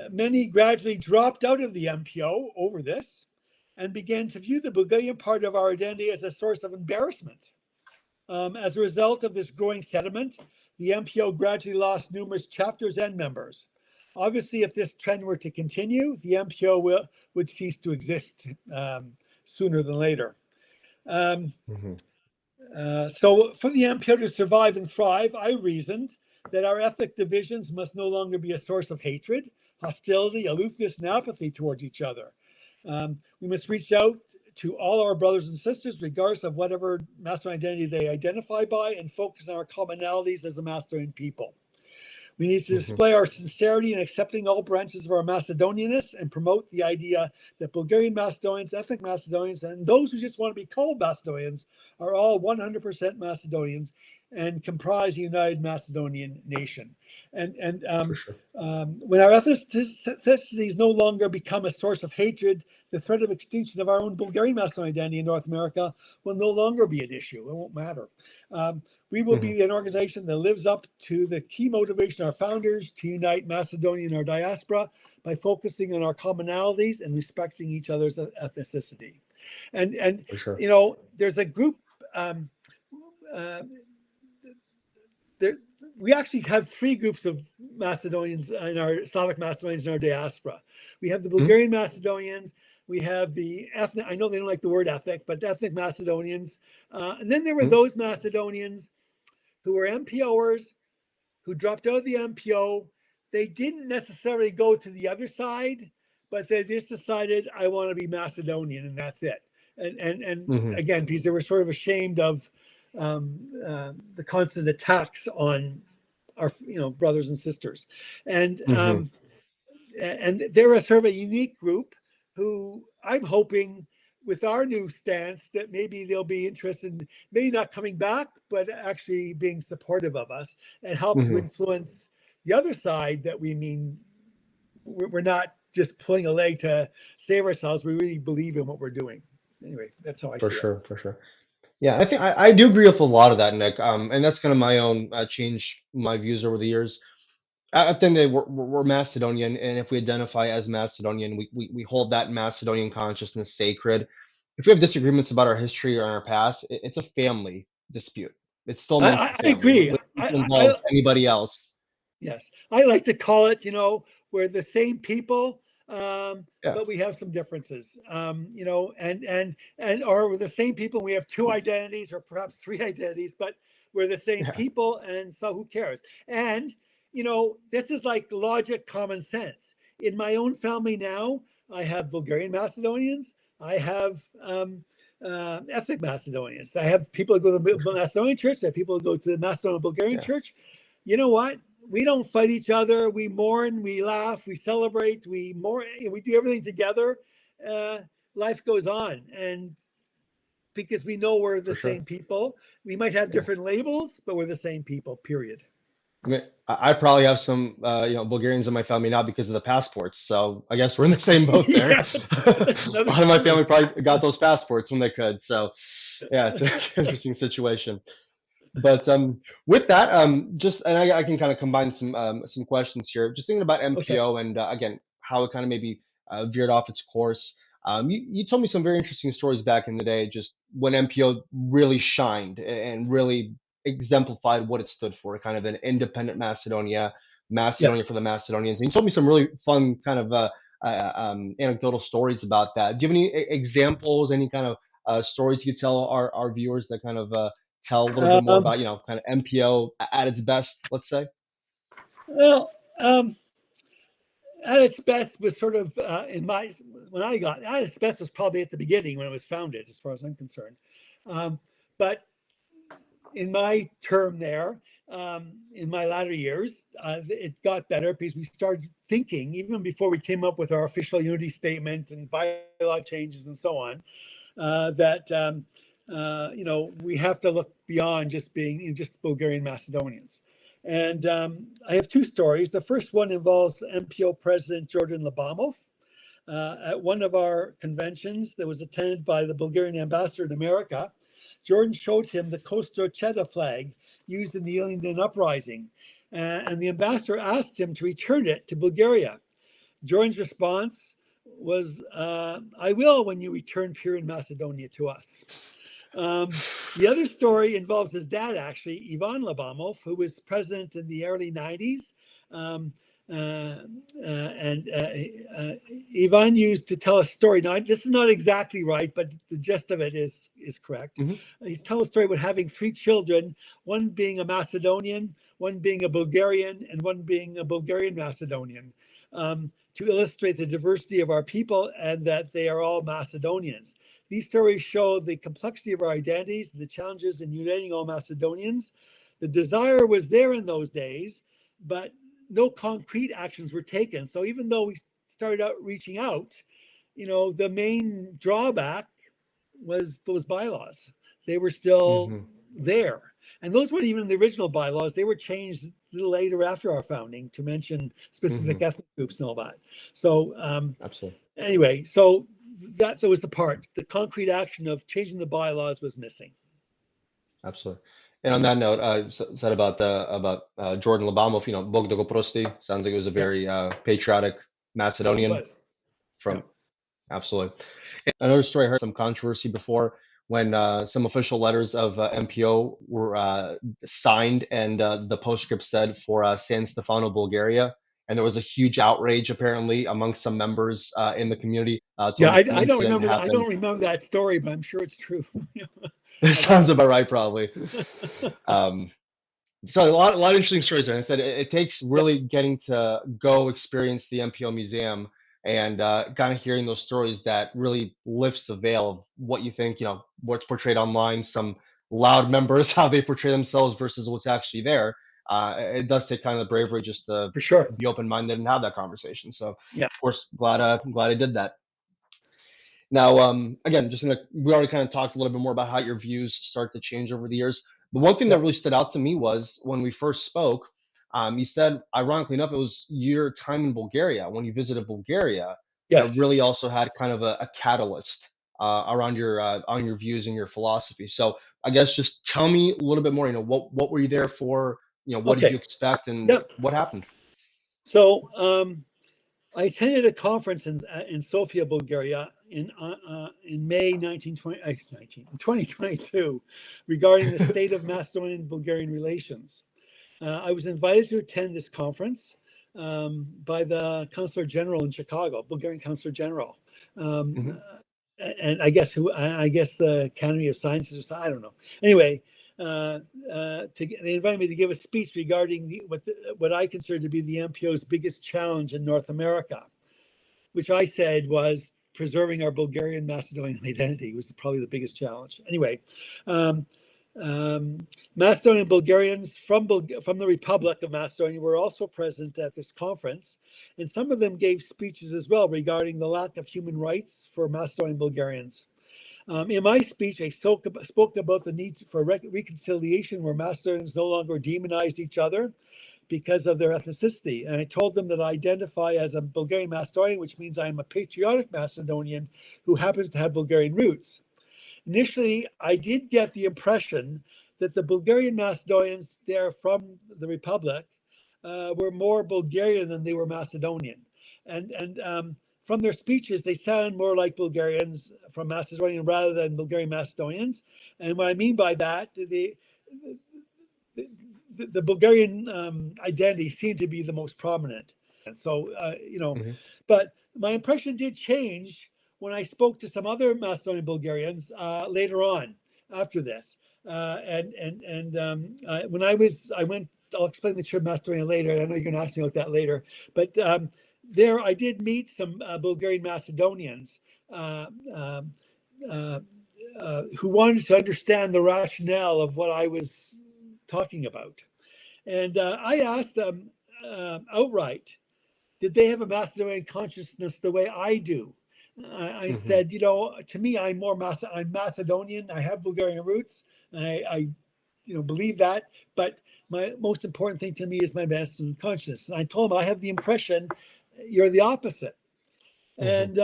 Many gradually dropped out of the MPO over this and began to view the Bulgarian part of our identity as a source of embarrassment. As a result of this growing sentiment, the MPO gradually lost numerous chapters and members. Obviously, if this trend were to continue, the MPO would cease to exist sooner than later. Um, Hmm. so, for the MPO to survive and thrive, I reasoned that our ethnic divisions must no longer be a source of hatred, hostility, aloofness, and apathy towards each other. We must reach out to all our brothers and sisters, regardless of whatever Macedonian identity they identify by, and focus on our commonalities as a Macedonian people. We need to Hmm. display our sincerity in accepting all branches of our Macedonianness and promote the idea that Bulgarian Macedonians, ethnic Macedonians, and those who just want to be called Macedonians are all 100% Macedonians and comprise a united Macedonian nation. And For sure. when our ethnicities no longer become a source of hatred, the threat of extinction of our own Bulgarian Macedonian identity in North America will no longer be an issue. It won't matter. Um, we will Hmm. be an organization that lives up to the key motivation of our founders to unite Macedonia and our diaspora by focusing on our commonalities and respecting each other's ethnicity. And For sure. you know, there's a group. Um, uh, there, we actually have three groups of Macedonians in our Slavic Macedonians in our diaspora. We have the Hmm. Bulgarian Macedonians. We have the ethnic. I know they don't like the word ethnic, but ethnic Macedonians. And then there were those Macedonians who were MPOers who dropped out of the MPO. They didn't necessarily go to the other side, but they just decided I want to be Macedonian, and that's it. And Hmm. again, because they were sort of ashamed of the constant attacks on our brothers and sisters, and Hmm. and they're a sort of a unique group who I'm hoping with our new stance that maybe they'll be interested in maybe not coming back, but actually being supportive of us and help to Hmm. influence the other side that we mean we're not just pulling a leg to save ourselves. We really believe in what we're doing. Anyway, that's how I For see it. sure. For sure. Yeah, I think I do agree with a lot of that, Nick. And that's kind of my own change my views over the years. I think that we're Macedonian, and if we identify as Macedonian, we hold that Macedonian consciousness sacred. if we have disagreements about our history or our past, it's a family dispute. It's still amongst the I family. agree. When it involves anybody else, Yes, I like to call it, we're the same people, yeah, but we have some differences, or we're the same people. And we have two identities, or perhaps three identities, but we're the same yeah, people, and so who cares? And this is like logic, common sense. In my own family now, I have Bulgarian Macedonians. I have ethnic Macedonians. I have people who go to the Macedonian church. I have people who go to the Macedonian Bulgarian yeah, church. You know what? We don't fight each other. We mourn, we laugh, we celebrate, we mourn, we do everything together. Uh, Life goes on, and because we know we're the for sure. same people, we might have Yeah. different labels, but we're the same people. Period. I mean, I probably have some, Bulgarians in my family now because of the passports. So I guess we're in the same boat there. Yeah, A that's another lot of my story. family probably got those passports when they could. So yeah, it's an interesting situation. But with that, just and I can kind of combine some questions here. Just thinking about Okay. MPO and again how it kind of maybe veered off its course. You told me some very interesting stories back in the day, just when MPO really shined and really exemplified what it stood for, kind of an independent Macedonia, Yeah. Macedonia for the Macedonians. And you told me some really fun kind of anecdotal stories about that. Do you have any examples, any kind of stories you could tell our viewers that kind of tell a little bit more Um, about, kind of MPO at its best, let's say? well, at its best was sort of in my when I got at its best was probably at the beginning when it was founded, as far as I'm concerned. Um, but in my term there, in my latter years, it got better because we started thinking, even before we came up with our official unity statement and bylaw changes and so on, that we have to look beyond just being just Bulgarian Macedonians. And I have two stories. The first one involves MPO President Jordan Labamov. At one of our conventions that was attended by the Bulgarian ambassador in America, Jordan showed him the Kostracheta flag used in the Ilinden uprising, and the ambassador asked him to return it to Bulgaria. Jordan's response was, I will when you return Pure in Macedonia to us. The other story involves his dad, actually, Ivan Labamov, who was president in the early 90s. Um, uh, and Ivan used to tell a story. Now, this is not exactly right, but the gist of it is correct. Hmm. He's telling a story about having three children, one being a Macedonian, one being a Bulgarian, and one being a Bulgarian Macedonian, to illustrate the diversity of our people and that they are all Macedonians. These stories show the complexity of our identities, the challenges in uniting all Macedonians. The desire was there in those days, but no concrete actions were taken. So even though we started out reaching out, the main drawback was those bylaws. They were still Hmm. there. And those weren't even the original bylaws. They were changed a little later after our founding to mention specific Hmm. ethnic groups and all that. So Absolutely. anyway, so that was the part. The concrete action of changing the bylaws was missing. Absolutely. And on that note, said about Jordan Labamov, Bog da go prosti, sounds like it was a Yeah, very patriotic it Macedonian was. Yeah. from absolutely. Another story, I heard some controversy before when some official letters of MPO were signed and the postscript said for San Stefano, Bulgaria. And there was a huge outrage apparently amongst some members in the community. Yeah, Told me some I don't incident remember that. I happened. don't remember that story, but I'm sure it's true. It I've heard sounds about right, probably. Um, so a lot of interesting stories. And I said it takes yeah, really getting to go experience the MPO museum and kind of hearing those stories that really lifts the veil of what you think, what's portrayed online, some loud members, how they portray themselves versus what's actually there. It does take kind of the bravery just to for sure. be open-minded and have that conversation. So, Yeah, of course, glad I did that. Now, again, we already kind of talked a little bit more about how your views start to change over the years. But one thing yeah, that really stood out to me was when we first spoke, you said, ironically enough, it was your time in Bulgaria, when you visited Bulgaria, that yes. really also had kind of a catalyst around your on your views and your philosophy. So I guess just tell me a little bit more. What were you there for? What did you Okay. expect, and Yeah. what happened? So I attended a conference in Sofia, Bulgaria, in May 2022 regarding the state of Macedonian Bulgarian relations. I was invited to attend this conference by the Consular General in Chicago, Bulgarian Consular General. Mm-hmm. And I guess the Academy of Sciences, or I don't know. Anyway, they invited me to give a speech regarding what I consider to be the MPO's biggest challenge in North America, which I said was preserving our Bulgarian Macedonian identity was probably the biggest challenge. Anyway, Macedonian Bulgarians from the Republic of Macedonia were also present at this conference, and some of them gave speeches as well regarding the lack of human rights for Macedonian Bulgarians. In my speech, I spoke about the need for reconciliation where Macedonians no longer demonized each other because of their ethnicity. And I told them that I identify as a Bulgarian Macedonian, which means I'm a patriotic Macedonian who happens to have Bulgarian roots. Initially, I did get the impression that the Bulgarian Macedonians there from the Republic were more Bulgarian than they were Macedonian. And from their speeches, they sound more like Bulgarians from Macedonia rather than Bulgarian Macedonians. And what I mean by that, the Bulgarian identity seemed to be the most prominent. And so, Mm-hmm. but my impression did change when I spoke to some other Macedonian Bulgarians later on after this. When I went, I'll explain the trip Macedonia later. I know you're going to ask me about that later, but there I did meet some Bulgarian Macedonians who wanted to understand the rationale of what I was talking about. And I asked them outright, did they have a Macedonian consciousness the way I do? I said, to me, I'm Macedonian. I have Bulgarian roots. I believe that. But my most important thing to me is my Macedonian consciousness. And I told them I have the impression you're the opposite. And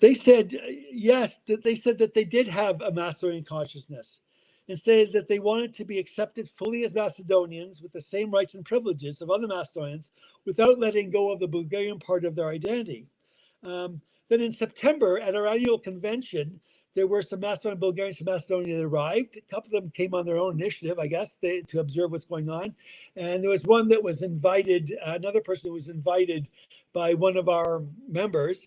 they said yes. That they said that they did have a Macedonian consciousness, and said that they wanted to be accepted fully as Macedonians with the same rights and privileges of other Macedonians without letting go of the Bulgarian part of their identity. Then in September at our annual convention, there were some Macedonian Bulgarians from Macedonia that arrived. A couple of them came on their own initiative, I guess, to observe what's going on. And there was one that was invited, another person who was invited by one of our members.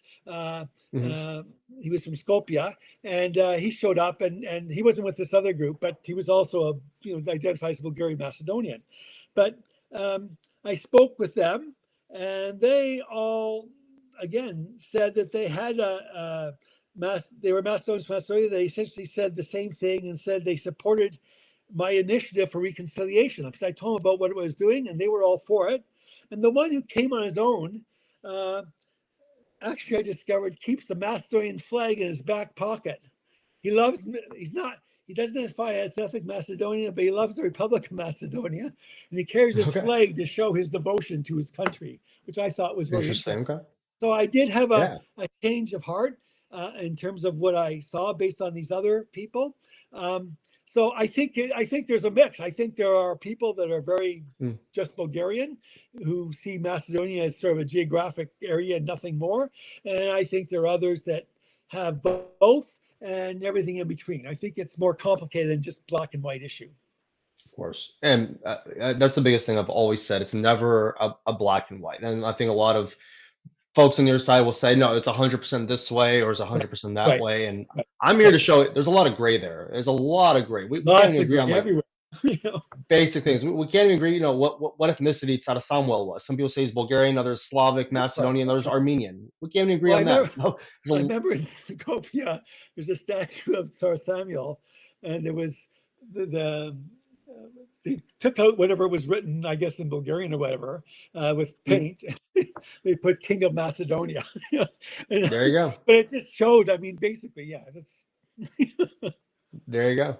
He was from Skopje, and he showed up, and he wasn't with this other group, but he was also identified as Bulgarian Macedonian. But I spoke with them, and they all again said that they had they were Macedonians from Macedonia. They essentially said the same thing and said they supported my initiative for reconciliation because I told them about what it was doing, and they were all for it. And the one who came on his own, actually, I discovered keeps the Macedonian flag in his back pocket. He doesn't identify as ethnic Macedonian, but he loves the Republic of Macedonia, and he carries his flag to show his devotion to his country, which I thought was very interesting. Okay. So I did have a change of heart in terms of what I saw based on these other people. So I think there's a mix. I think there are people that are very just Bulgarian who see Macedonia as sort of a geographic area and nothing more. And I think there are others that have both and everything in between. I think it's more complicated than just black and white issue. Of course. And that's the biggest thing I've always said. It's never a black and white. And I think a lot of folks on your side will say, no, it's 100% this way or it's 100% that way. And I'm here to show it. There's a lot of gray there. There's a lot of gray. We can't even agree on everywhere. Basic things. We can't even agree, what ethnicity Tsar Samuel was. Some people say he's Bulgarian, others Slavic, Macedonian, others Armenian. We can't even agree on that. I remember in Skopje, there's a statue of Tsar Samuel, and there was they took out whatever was written, I guess, in Bulgarian or whatever, with paint. They put King of Macedonia. And, there you go. But it just showed, I mean, basically, that's. There you go.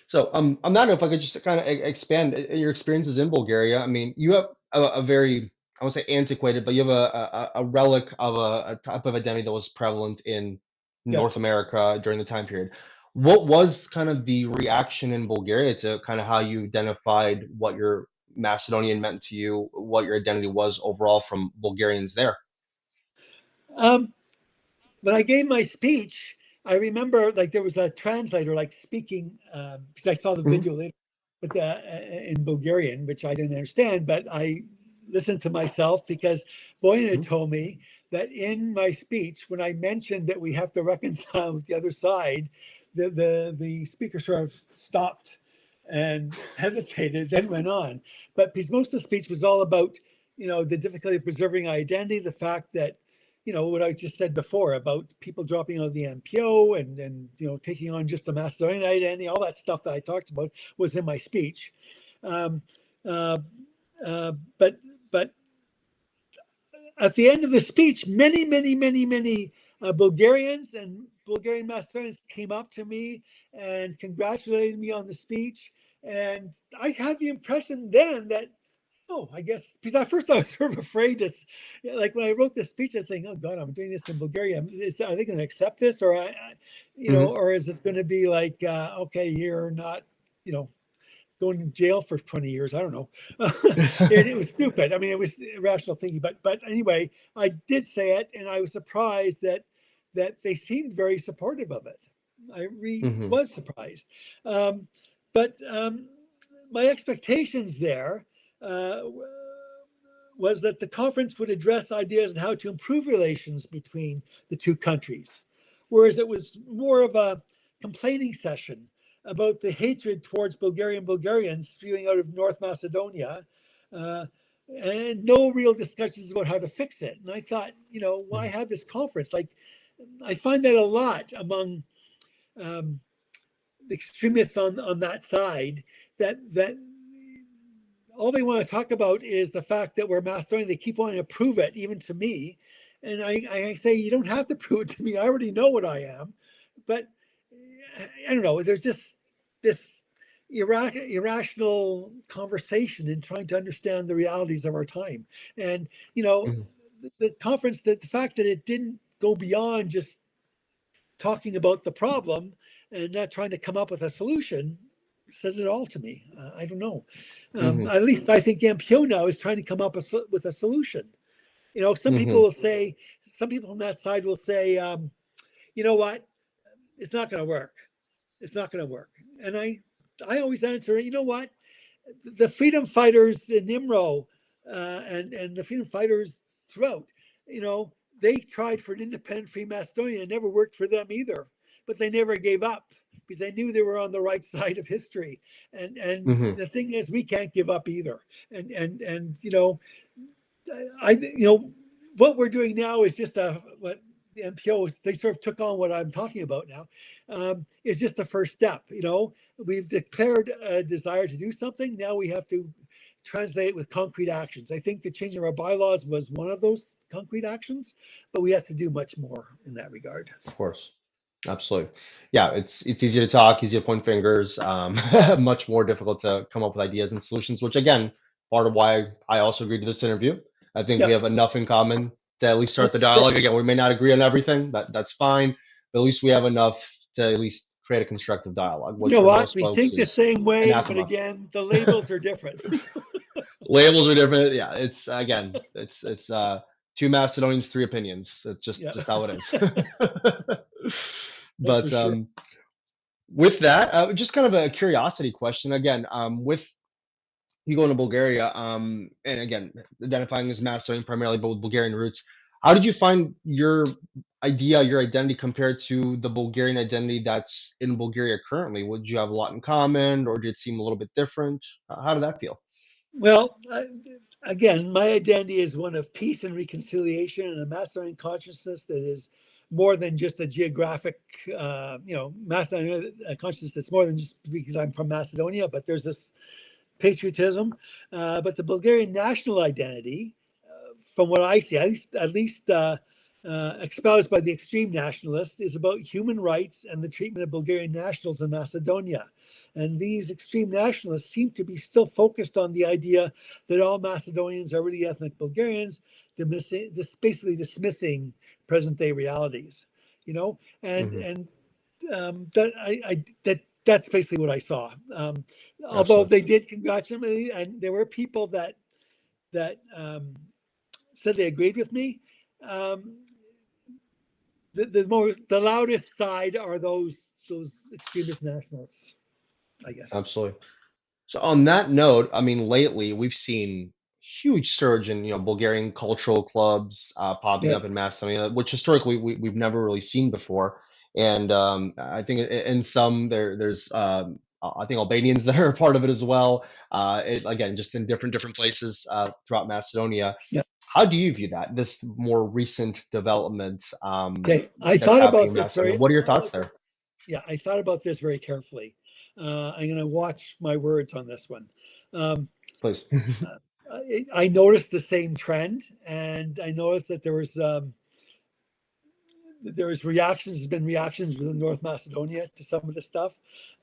So on that note, if I could just kind of expand your experiences in Bulgaria. I mean, you have a very, I won't say antiquated, but you have a relic of a type of identity that was prevalent in North America during the time period. What was kind of the reaction in Bulgaria to kind of how you identified what your Macedonian meant to you, what your identity was overall from Bulgarians there? Um, when I gave my speech, I remember like there was a translator like speaking because I saw the Mhm. video later, but in Bulgarian, which I didn't understand, but I listened to myself because Boyan had Mhm. told me that in my speech, when I mentioned that we have to reconcile with the other side, the speaker sort of stopped and hesitated, then went on. But because most of the speech was all about, the difficulty of preserving identity, the fact that what I just said before about people dropping out of the MPO and taking on just a Macedonian identity, all that stuff that I talked about was in my speech. Um, uh, but at the end of the speech, many Bulgarians and Bulgarian Macedonians came up to me and congratulated me on the speech. And I had the impression then that, oh, I guess, because at first I was sort of afraid to, like when I wrote this speech, I was thinking, oh God, I'm doing this in Bulgaria. Are they going to accept this, or Mhm. or is it going to be like, okay, you're not, you know, going to jail for 20 years? I don't know. It was stupid. I mean, it was irrational thinking. But anyway, I did say it, and I was surprised that they seemed very supportive of it. I really Mhm. was surprised. Um, but my expectations there uh, was that the conference would address ideas on how to improve relations between the two countries, whereas it was more of a complaining session about the hatred towards Bulgarians spewing out of North Macedonia, uh, and no real discussions about how to fix it. And I thought, why Mhm. have this conference? Like, I find that a lot among um, extremists on that side, that all they want to talk about is the fact that we're Macedonian. They keep wanting to prove it, even to me. And I say, you don't have to prove it to me. I already know what I am. But I don't know. There's just this irrational conversation in trying to understand the realities of our time. And, Mhm. the conference, the fact that it didn't go beyond just talking about the problem and not trying to come up with a solution says it all to me. I don't know. Mhm. At least I think MPO now is trying to come up with a solution. Some people Mhm. will say, some people on that side will say, you know what, it's not going to work. It's not going to work. And I always answer, you know what, the freedom fighters in Nimro and the freedom fighters throughout, they tried for an independent free Macedonia. It never worked for them either, but they never gave up because they knew they were on the right side of history. And Mhm. the thing is, we can't give up either. And what we're doing now is just what the MPOs, they sort of took on what I'm talking about now, is just the first step. We've declared a desire to do something. Now we have to translate it with concrete actions. I think the changing of our bylaws was one of those concrete actions, but we have to do much more in that regard. Of course. Absolutely. Yeah, it's easy to talk, easy to point fingers, much more difficult to come up with ideas and solutions, which again, part of why I also agreed to this interview. I think we Yeah. have enough in common to at least Oh, start the sure. dialogue. Again, we may not agree on everything, that's fine, but at least we have enough to at least create a constructive dialogue, You which know for what? most We folks think the is same way, but anathema. again, the labels are different. Labels are different. Yeah, it's again, it's two Macedonians, three opinions. It's just Yeah, just how it is. that's for But sure. with that, just kind of a curiosity question again. With you going to Bulgaria, and again, identifying as Macedonian primarily, but with Bulgarian roots, how did you find your idea, your identity compared to the Bulgarian identity that's in Bulgaria currently? Would you have a lot in common, or did it seem a little bit different? How did that feel? Well, again, my identity is one of peace and reconciliation and a Macedonian consciousness that is more than just a geographic, Macedonian consciousness that's more than just because I'm from Macedonia, but there's this patriotism. But the Bulgarian national identity, from what I see, at least espoused by the extreme nationalists, is about human rights and the treatment of Bulgarian nationals in Macedonia. And these extreme nationalists seem to be still focused on the idea that all Macedonians are really ethnic Bulgarians, basically dismissing present day realities. And Hmm. that's basically what I saw. Although Absolutely. they did congratulate me, and there were people that said they agreed with me. Um, the loudest side are those extremist nationalists, I guess. Absolutely. So on that note, I mean, lately we've seen huge surge in, Bulgarian cultural clubs popping up Yes. in Macedonia, which historically we've never really seen before. And I think in some there's I think Albanians that are a part of it as well. Again, just in different places throughout Macedonia. Yeah. How do you view that, this more recent development Okay. I that's thought happening about in this Macedonia? What are your thoughts there? Yeah, I thought about this very carefully. I'm going to watch my words on this one. Um, Please. I noticed the same trend, and I noticed that there was reactions. There's been reactions within North Macedonia to some of the stuff,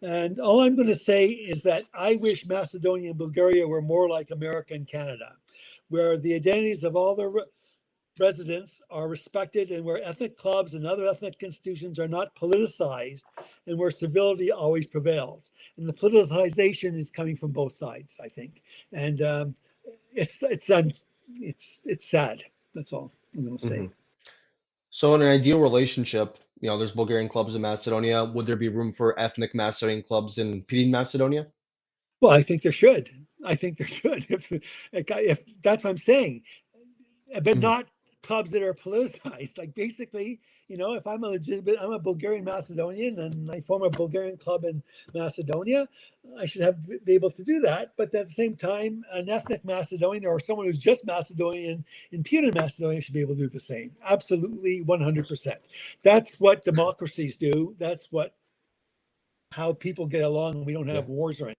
and all I'm going to say is that I wish Macedonia and Bulgaria were more like America and Canada, where the identities of all the residents are respected and where ethnic clubs and other ethnic institutions are not politicized and where civility always prevails. And the politicization is coming from both sides, I think. And it's sad. That's all I'm going to say. Mhm. So in an ideal relationship, there's Bulgarian clubs in Macedonia. Would there be room for ethnic Macedonian clubs in Pidgin Macedonia? Well, I think there should. I think there should. If that's what I'm saying, but Mhm. not clubs that are politicized. Like basically, if I'm a Bulgarian Macedonian and I form a Bulgarian club in Macedonia, I should be able to do that. But at the same time, an ethnic Macedonian or someone who's just Macedonian in Putin Macedonia should be able to do the same. Absolutely, 100%. That's what democracies do. That's how people get along, and we don't Yeah. have wars or anything.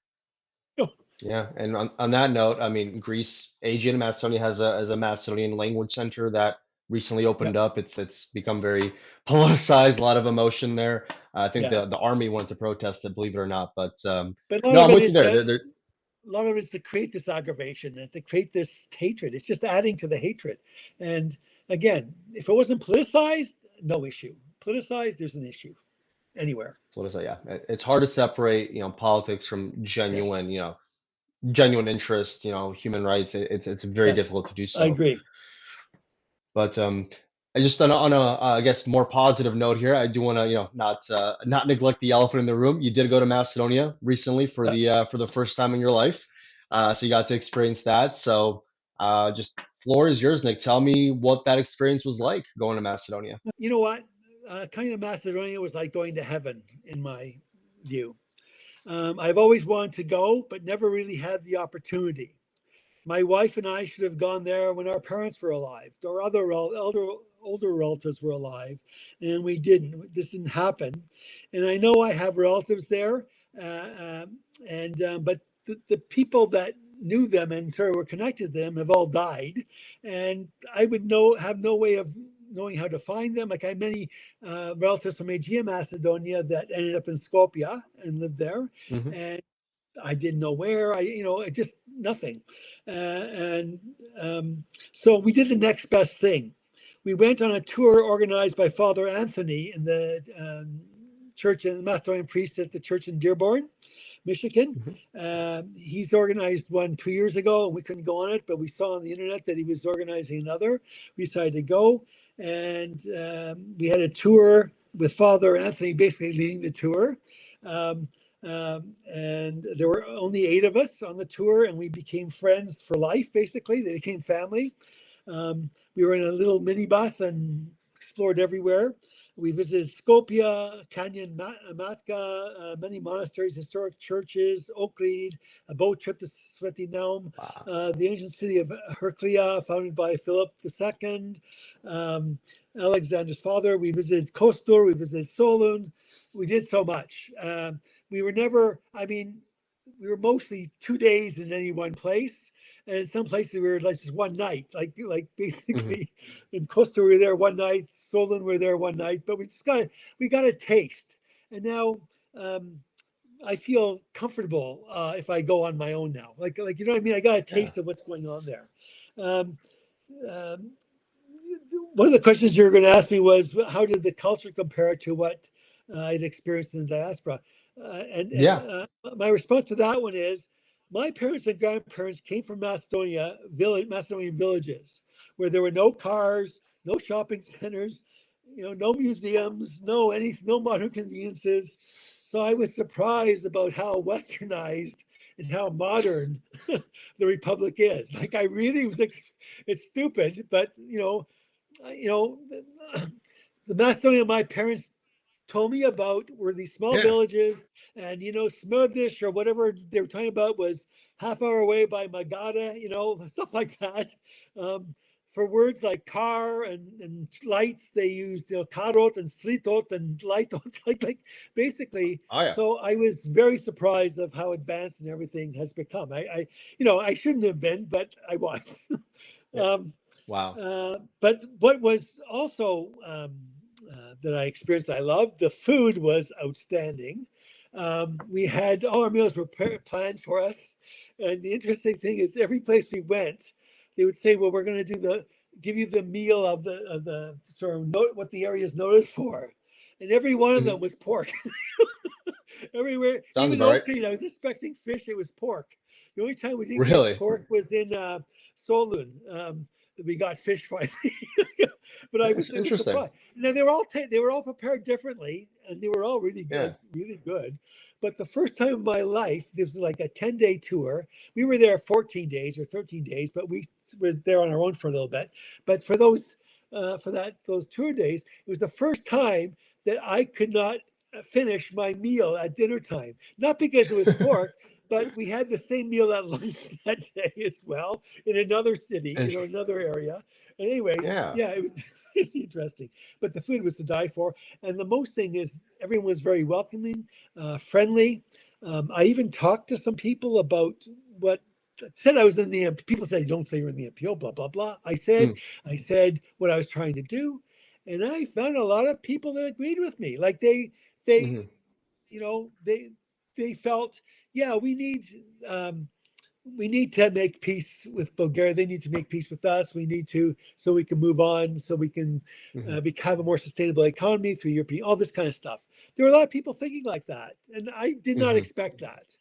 Yeah. And on that note, I mean, Greece, Aegean Macedonia has a Macedonian language center that recently Yeah, opened up. It's become very politicized, a lot of emotion there. I think yeah. the army went to protest it, believe it or not. But But a lot no, of I'm it with you is there. a lot of it is to create this aggravation and to create this hatred. It's just adding to the hatred. And again, if it wasn't politicized, no issue. Politicized, there's an issue anywhere. What is that? Yeah, it's hard to separate, politics from Yes, genuine interest, human rights. It's very yes, difficult to do I so. agree. But I just on a I guess more positive note here, I do want to not neglect the elephant in the room. You did go to Macedonia recently for the first time in your life, so you got to experience that. So just floor is yours, Nick. Tell me what that experience was like going to Macedonia. You know what? Kind of Macedonia was like going to heaven in my view. I've always wanted to go, but never really had the opportunity. My wife and I should have gone there when our parents were alive, or other older relatives were alive, and we didn't. This didn't happen. And I know I have relatives there, and but the people that knew them and sort of were connected to them have all died, and I would have no way of knowing how to find them. Like I have many relatives from Aegean Macedonia that ended up in Skopje and lived there, Hmm. and I didn't know where. Just nothing. And so we did the next best thing. We went on a tour organized by Father Anthony in the church, and the Macedonian priest at the church in Dearborn, Michigan. Hmm. He's organized one 2 years ago, and we couldn't go on it, but we saw on the internet that he was organizing another. We decided to go, and we had a tour with Father Anthony basically leading the tour. Um, and there were only 8 of us on the tour, and we became friends for life, basically. They became family. We were in a little minibus and explored everywhere. We visited Skopje, Canyon Matka, many monasteries, historic churches, Ohrid, a boat trip to Sveti Naum, Wow. the ancient city of Heraclea, founded by Philip II, Alexander's father. We visited Kostur, we visited Solun. We did so much. We were never, I mean, we were mostly 2 days in any one place. And in some places we were like just one night, like Hmm. basically in Costa we were there one night, Solon we were there one night, but we got a taste. And now I feel comfortable if I go on my own now. Like you know what I mean? I got a Yeah. taste of what's going on there. Um, um, One of the questions you were going to ask me was how did the culture compare to what I'd experienced in the diaspora? Yeah. My response to that one is my parents and grandparents came from Macedonian villages where there were no cars, no shopping centers. no museums, no modern conveniences. So I was surprised about how westernized and how modern the republic is. Like I really was, it's stupid, but you know, the Macedonia my parents told me about were these small Yeah. villages, and Smurdish or whatever they were talking about was half hour away by Magada, stuff like that. Um, for words like car and lights, they used karot and sritot and lightot, like basically. Oh yeah. So I was very surprised of how advanced and everything has become. I shouldn't have been, but I was. Yeah. um, Wow. but what was also that I experienced, I loved, the food was outstanding. We had all our meals were planned for us. And the interesting thing is, every place we went, they would say, well, we're going to give you the meal of the sort of what the area is noted for. And every one of Hmm. them was pork. Everywhere, Sounds even about right. Oakland, I was expecting fish, it was pork. The only time we didn't get Really? pork was in Solun. We got fish finally, but That's it was interesting. surprised. Now they were all prepared differently, and they were all really Yeah. good, really good. But the first time in my life, this was like a 10-day tour. We were there 14 days or 13 days, but we were there on our own for a little bit. But for those tour days, it was the first time that I could not finish my meal at dinner time. Not because it was pork, but we had the same meal at lunch that day as well in another city, And another area. And anyway, yeah. yeah, it was really interesting. But the food was to die for. And the most thing is, everyone was very welcoming, friendly. I even talked to some people about what said I was in the people said don't say you're in the MPO, blah blah blah. Mm. I said what I was trying to do, and I found a lot of people that agreed with me. Like they Hmm. you know they felt, yeah, we need to make peace with Bulgaria. They need to make peace with us. We need to, so we can move on, so we can Hmm. have a more sustainable economy through European, all this kind of stuff. There were a lot of people thinking like that, and I did not Hmm. expect that.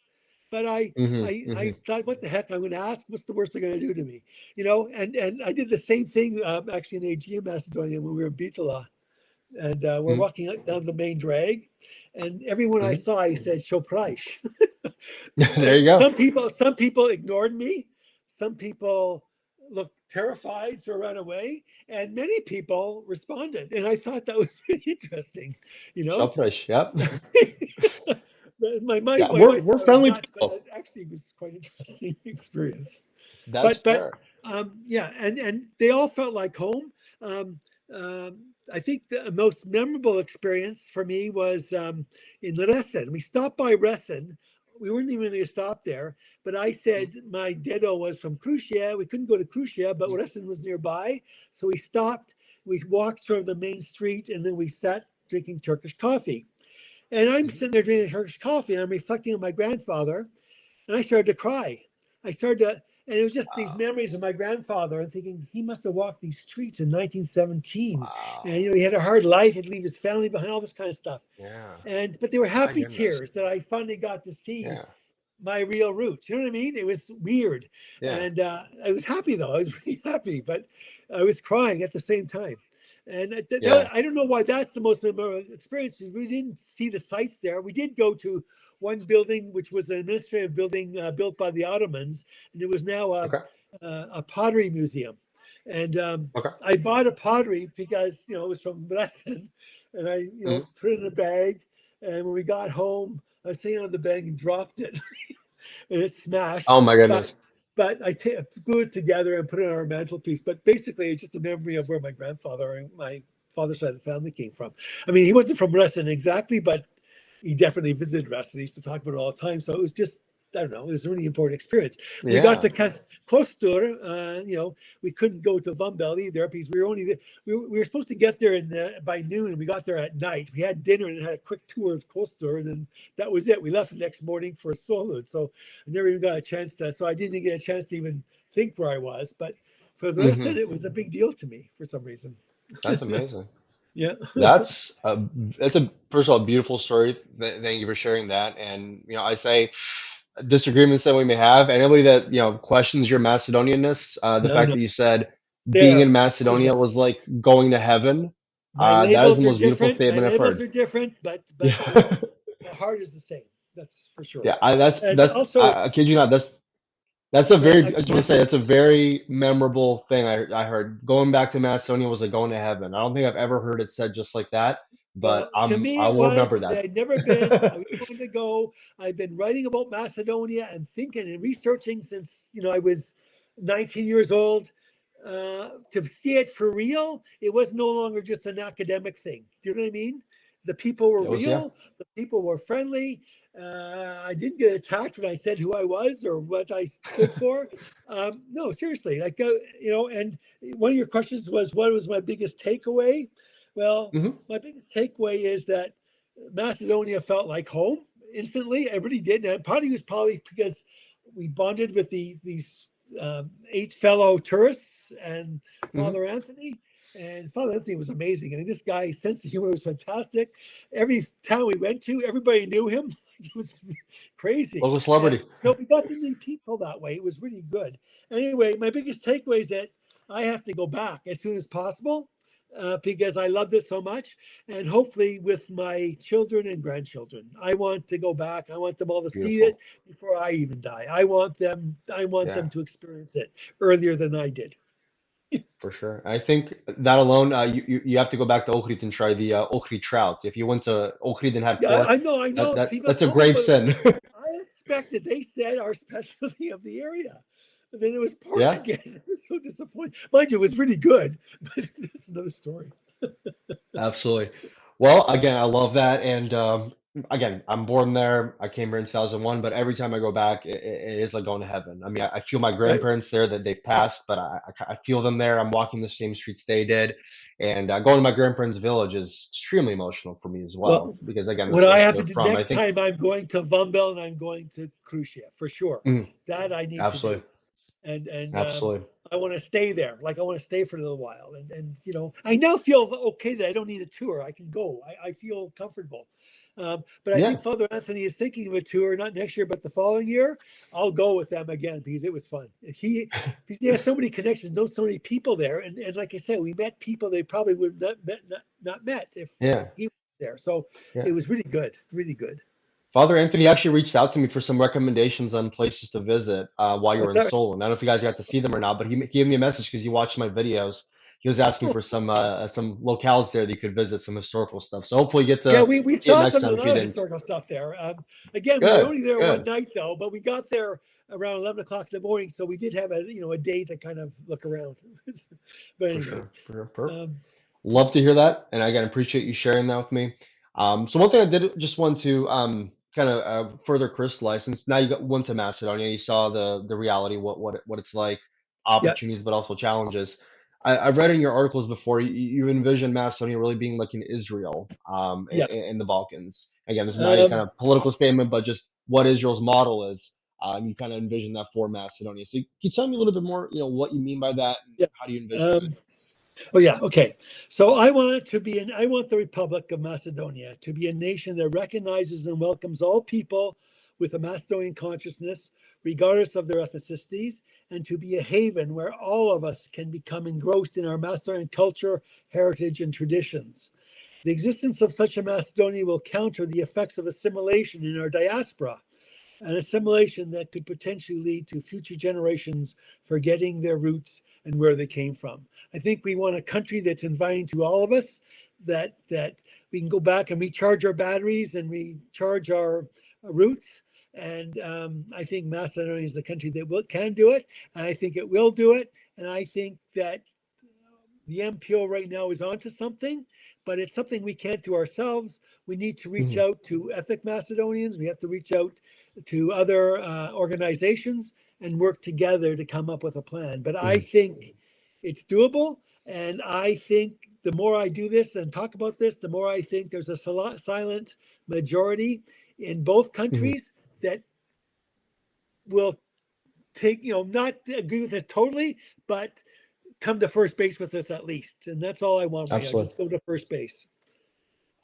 But I, Hmm. I Hmm. thought, what the heck? I'm going to ask, what's the worst they're going to do to me? And I did the same thing actually in Aegean Macedonia when we were in Bitola, and we're Hmm. walking down the main drag, and everyone I Hmm. saw, I said, "Shopraish." There And you go. some people ignored me. Some people looked terrified, so ran away, and many people responded. And I thought that was really interesting. You know, Selfish. Yep. my Yeah. wife We're thought I was friendly nuts, but people. it actually was quite interesting experience. That's But fair. yeah, and they all felt like home. Um, I think the most memorable experience for me was in Resen. We stopped by Resen. We weren't even going to stop there, but I said my dedo was from Crucia. We couldn't go to Crucia, but Mhm. Resen was nearby. So we stopped, we walked through the main street, and then we sat drinking Turkish coffee. And I'm Mhm. sitting there drinking Turkish coffee, and I'm reflecting on my grandfather, and I started to cry. I started to, and it was just these Wow. memories of my grandfather, and thinking he must have walked these streets in 1917, and Wow. he had a hard life. He'd leave his family behind, all this kind of stuff. Yeah. But they were My happy goodness. tears that I finally got to see Yeah. my real roots. You know what I mean? It was weird, Yeah. and I was happy though. I was really happy, but I was crying at the same time. And Yeah. I don't know why that's the most memorable experience. We didn't see the sites there. We did go to one building, which was an administrative building built by the Ottomans, and it was now Okay. a pottery museum. And Okay. I bought a pottery because it was from Bresson, and I Hmm. put it in a bag. And when we got home, I was sitting on the bag and dropped it, and it smashed. Oh my But goodness. but I glued it together and put it on our mantelpiece. But basically, it's just a memory of where my grandfather and my father's side of the family came from. I mean, he wasn't from Ruston exactly, but he definitely visited Ruston. He used to talk about it all the time. So it was just, I don't know, it was a really important experience. We got Yeah. to Kostur, we couldn't go to Vumbel either because we were only there. We were supposed to get there by noon, and we got there at night. We had dinner and had a quick tour of Kostur, and then that was it. We left the next morning for Solud. So I never even got a chance to, so I didn't get a chance to even think where I was. But for the rest of Hmm. it, it was a big deal to me for some reason. That's amazing. Yeah. That's a that's a first of all beautiful story. Thank you for sharing that. And I say disagreements that we may have. Anybody that questions your Macedonianness, the No, fact no. that you said being in There. Macedonia was like going to heaven. My That is the labels are most beautiful different. My statement I've labels heard. are different, but Yeah. the heart is the same. That's for sure. Yeah, that's And also, I kid you not, that's a well, very, I just want to say that's a very memorable thing I heard. Going back to Macedonia was like going to heaven. I don't think I've ever heard it said just like that, but well, to me I it will was remember because that. I'd never been. I was going to go. I've been writing about Macedonia and thinking and researching since I was 19 years old. To see it for real, it was no longer just an academic thing. Do you know what I mean? The people were It was, yeah. real. The people were friendly. I didn't get attacked when I said who I was or what I stood for. No, seriously, like And one of your questions was, what was my biggest takeaway? Well, Hmm. my biggest takeaway is that Macedonia felt like home instantly. Everybody did. And part of it was probably because we bonded with these 8 fellow tourists and Hmm. Father Anthony. And Father Anthony was amazing. I mean, this guy's sense of humor was fantastic. Every town we went to, everybody knew him. It was crazy. Local And celebrity. so we got to meet people that way. It was really good. Anyway, my biggest takeaway is that I have to go back as soon as possible because I loved it so much. And hopefully with my children and grandchildren, I want to go back. I want them all to see it Beautiful. before I even die. I want them. I want Yeah, them to experience it earlier than I did. for sure. I think that alone, you have to go back to Ohrid and try the Ohrid trout. If you went to Ohrid and had Yeah, pork, I know. People that's a told me grave about it. sin. I expected. They said our specialty of the area. And then it was pork Yeah. again. I was so disappointed. Mind you, it was really good, but that's another story. Absolutely. Well, again, I love that. And again, I'm born there. I came here in 2001, but every time I go back, it is like going to heaven. I mean, I feel my Right. grandparents there that they've passed, but I feel them there. I'm walking the same streets they did. And going to my grandparents' village is extremely emotional for me as well, Well, because again, what I that's have where to they're do from. I next think, time, I'm going to Vumbel and I'm going to Crucia for sure. mm, That I need to do. absolutely, And absolutely. I want to stay there. Like I want to stay for a little while. And I now feel okay that I don't need a tour. I can go. I feel comfortable. But I Yeah, think Father Anthony is thinking of a tour, not next year, but the following year. I'll go with them again because it was fun. He has so many connections, knows so many people there, and like I said, we met people they probably would not met if yeah, he was there. So it yeah. was really good, really good. Father Anthony actually reached out to me for some recommendations on places to visit while you were What's in that? Seoul. And I don't know if you guys got to see them or not, but he gave me a message because he watched my videos. He was asking Oh, for some locales there that you could visit, some historical stuff. So hopefully you get yeah, to we see it saw next some time of if you the didn't. historical stuff there. Again, we were Good, only there one good. night though, but we got there around 11 o'clock in the morning, so we did have a day to kind of look around. But For anyway, sure. For sure. Perfect. um, Love to hear that, and again, appreciate you sharing that with me. So one thing I did just want to kind of further crystallize, since now went to Macedonia, you saw the reality, what it's like, yeah, opportunities, but also challenges. I've read in your articles before you envision Macedonia really being like an Israel yeah. in the Balkans. Again, this is not a kind Um, of political statement, but just what Israel's model is. You kind of envision that for Macedonia. So can you tell me a little bit more, what you mean by that, and yeah. how do you envision it? Um, Oh yeah, okay. So I want it to be I want the Republic of Macedonia to be a nation that recognizes and welcomes all people with a Macedonian consciousness, regardless of their ethnicities, and to be a haven where all of us can become engrossed in our Macedonian culture, heritage, and traditions. The existence of such a Macedonia will counter the effects of assimilation in our diaspora, an assimilation that could potentially lead to future generations forgetting their roots and where they came from. I think we want a country that's inviting to all of us, that we can go back and recharge our batteries and recharge our roots. And I think Macedonia is the country that can do it, and I think it will do it. And I think that the MPO right now is onto something, but it's something we can't do ourselves. We need to reach Mhm. out to ethnic Macedonians. We have to reach out to other organizations and work together to come up with a plan. But I Mhm. think it's doable. And I think the more I do this and talk about this, the more I think there's a silent majority in both Mhm. countries that will not agree with this totally, but come to first base with us at least. And that's all I want right now. Absolutely. Just go to first base.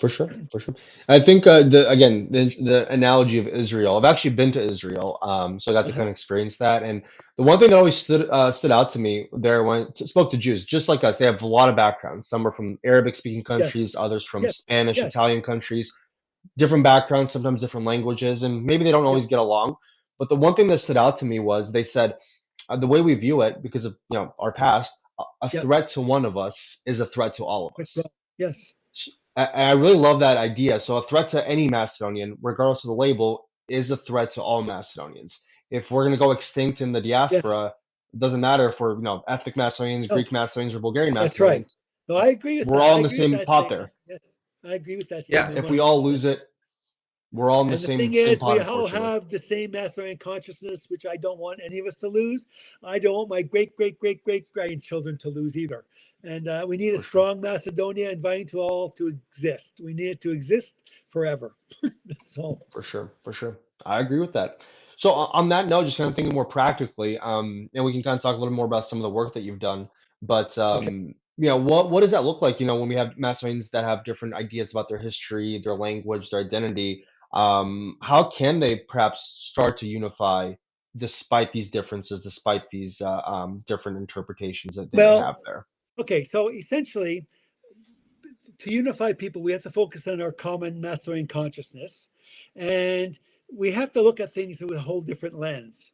For sure, for sure. I think the analogy of Israel. I've actually been to Israel, so I got to kind Uh-huh. of experience that. And the one thing that always stood out to me there when I spoke to Jews, just like us, they have a lot of backgrounds. Some are from Arabic speaking Yes. countries, others from Yes. Spanish, Yes. Italian countries, different backgrounds, sometimes different languages, and maybe they don't Yep. always get along. But the one thing that stood out to me was they said the way we view it, because of our past, a Yep. threat to one of us is a threat to all of That's us. right. Yes. I really love that idea. So a threat to any Macedonian, regardless of the label, is a threat to all Macedonians. If we're going to go extinct in the Yes. diaspora, it doesn't matter if we're, ethnic Macedonians, No, Greek Macedonians, or Bulgarian that's right. Macedonians. No, I agree with We're that. all I in the agree with same that pot statement. there. Yes. I agree with that Yeah, statement if we all 100%. lose it, we're all in the And the thing same is, pot, we all unfortunately. have the same Macedonian consciousness, which I don't want any of us to lose. I don't want my great, great, great, great grandchildren to lose either. And we need a For sure. strong Macedonia, inviting to all to exist. We need it to exist forever. That's all. For sure, for sure. I agree with that. So on that note, just kind of thinking more practically, and we can kind of talk a little more about some of the work that you've done. But Okay. what does that look like? When we have Macedonians that have different ideas about their history, their language, their identity, how can they perhaps start to unify despite these differences, despite these different interpretations that they may have Well, there? okay. So essentially, to unify people, we have to focus on our common Macedonian consciousness. And we have to look at things with a whole different lens.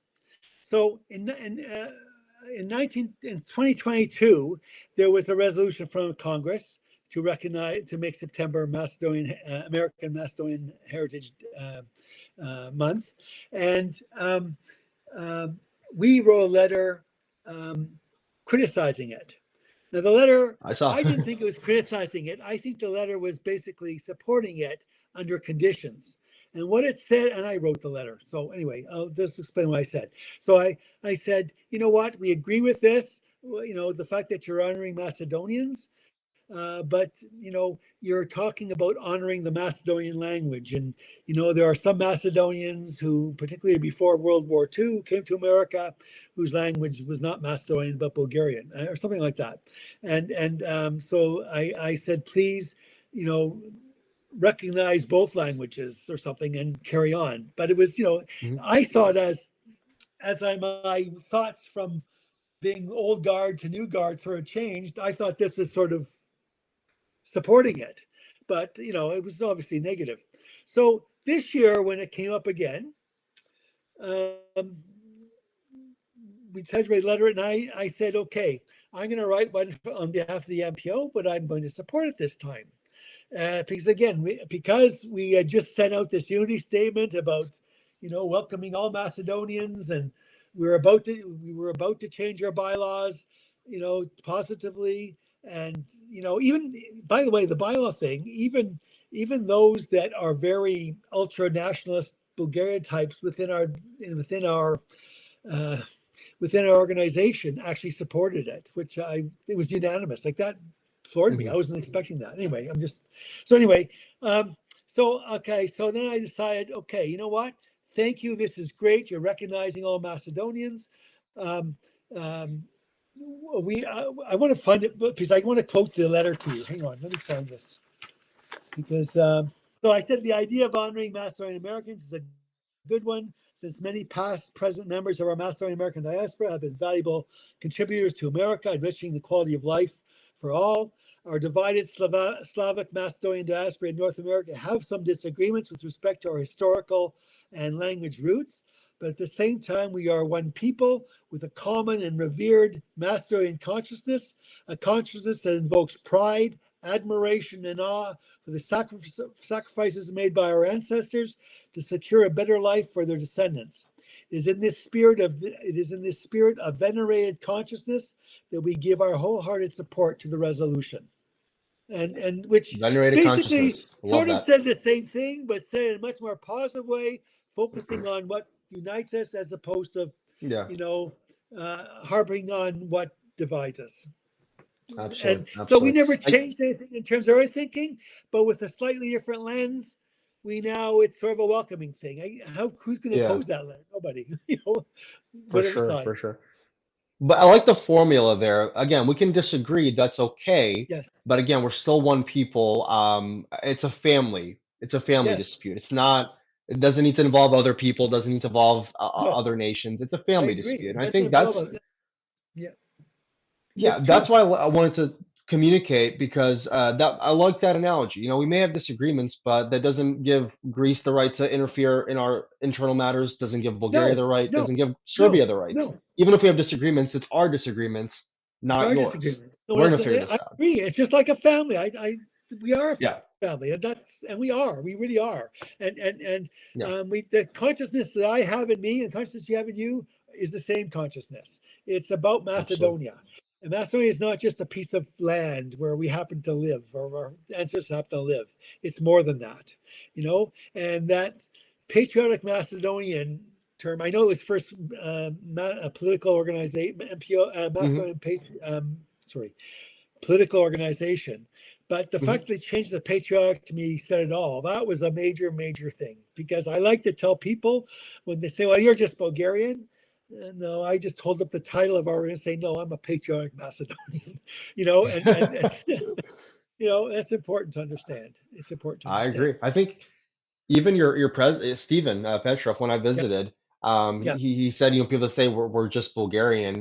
So in 2022, there was a resolution from Congress to recognize to make September Macedonian American Macedonian Heritage Month, and we wrote a letter um, criticizing it. Now the letter, I saw. I didn't think it was criticizing it. I think the letter was basically supporting it under conditions. And what it said, and I wrote the letter. So anyway, I'll just explain what I said. So I said, you know what, we agree with this. Well, the fact that you're honoring Macedonians, but you're talking about honoring the Macedonian language, and there are some Macedonians who, particularly before World War II, came to America, whose language was not Macedonian but Bulgarian, or something like that. And so I said, please, you know, recognize both languages or something and carry on. But it was, Mhm. I saw it as my thoughts from being old guard to new guard sort of changed. I thought this was sort of supporting it, but it was obviously negative. So this year, when it came up again, um, we tried to write a letter, and I said, okay, I'm going to write one on behalf of the MPO, but I'm going to support it this time. Because again, because we had just sent out this unity statement about, welcoming all Macedonians, and we were about to change our bylaws, positively, and even, by the way, the bylaw thing, even those that are very ultra nationalist Bulgarian types within our uh, within our organization actually supported it, which it was unanimous. Like that floored me. I Mhm. wasn't expecting that. Anyway, so anyway, so okay, so then I decided, okay, you know what? Thank you. This is great. You're recognizing all Macedonians. Um, um, I want to find it because I want to quote the letter to you. Hang on, let me find this because so I said the idea of honoring Macedonian Americans is a good one, since many past present members of our Macedonian American diaspora have been valuable contributors to America, enriching the quality of life for all. Our divided Slavic Macedonian diaspora in North America have some disagreements with respect to our historical and language roots, but at the same time, we are one people with a common and revered Macedonian consciousness, a consciousness that invokes pride, admiration, and awe for the sacrifices made by our ancestors to secure a better life for their descendants. It is in this spirit of venerated consciousness that we give our wholehearted support to the resolution. And which Venerated basically consciousness. Love sort of that. said the same thing, but said it in a much more positive way, focusing on what unites us as opposed to, Yeah, you know, harping on what divides us. absolutely, And so we absolutely. never changed anything in terms of our thinking, but with a slightly different lens, it's sort of a welcoming thing. Who's going to Yeah, oppose that? Nobody, for whatever sure, side. for sure. But I like the formula there. Again, we can disagree. That's okay. Yes, But again, we're still one people. It's a family. It's a family yes, dispute. It's not. It doesn't need to involve other people. Doesn't need to involve no, other nations. It's a I family agree. dispute. It And I doesn't think involve that's a, yeah, yeah. it's true. That's why I wanted to communicate because that I like that analogy. You know, we may have disagreements, but that doesn't give Greece the right to interfere in our internal matters. Doesn't give Bulgaria No, the right. no, Doesn't give Serbia no, the rights. no. Even if we have disagreements, it's our disagreements, It's not our yours. disagreements. No one We're else. gonna figure I this out. agree. It's just like a family. We are a Yeah, family, and we are. We really are. And yeah, the consciousness that I have in me and consciousness you have in you is the same consciousness. It's about absolutely. Macedonia. And Macedonia is not just a piece of land where we happen to live or our ancestors happen to live. It's more than that, And that patriotic Macedonian term. I know it was first a political organization, MPO, Hmm. Macedonian sorry, political organization. But the Hmm. fact that they changed the patriotic to me said it all. That was a major, major thing because I like to tell people when they say, "Well, you're just Bulgarian." No, I just hold up the title of our and say, "No, I'm a patriotic Macedonian." And that's important to understand. It's important to I understand. agree. I think even your president Stephen Petrov, when I Yeah, visited, yeah, he said, people say we're just Bulgarian.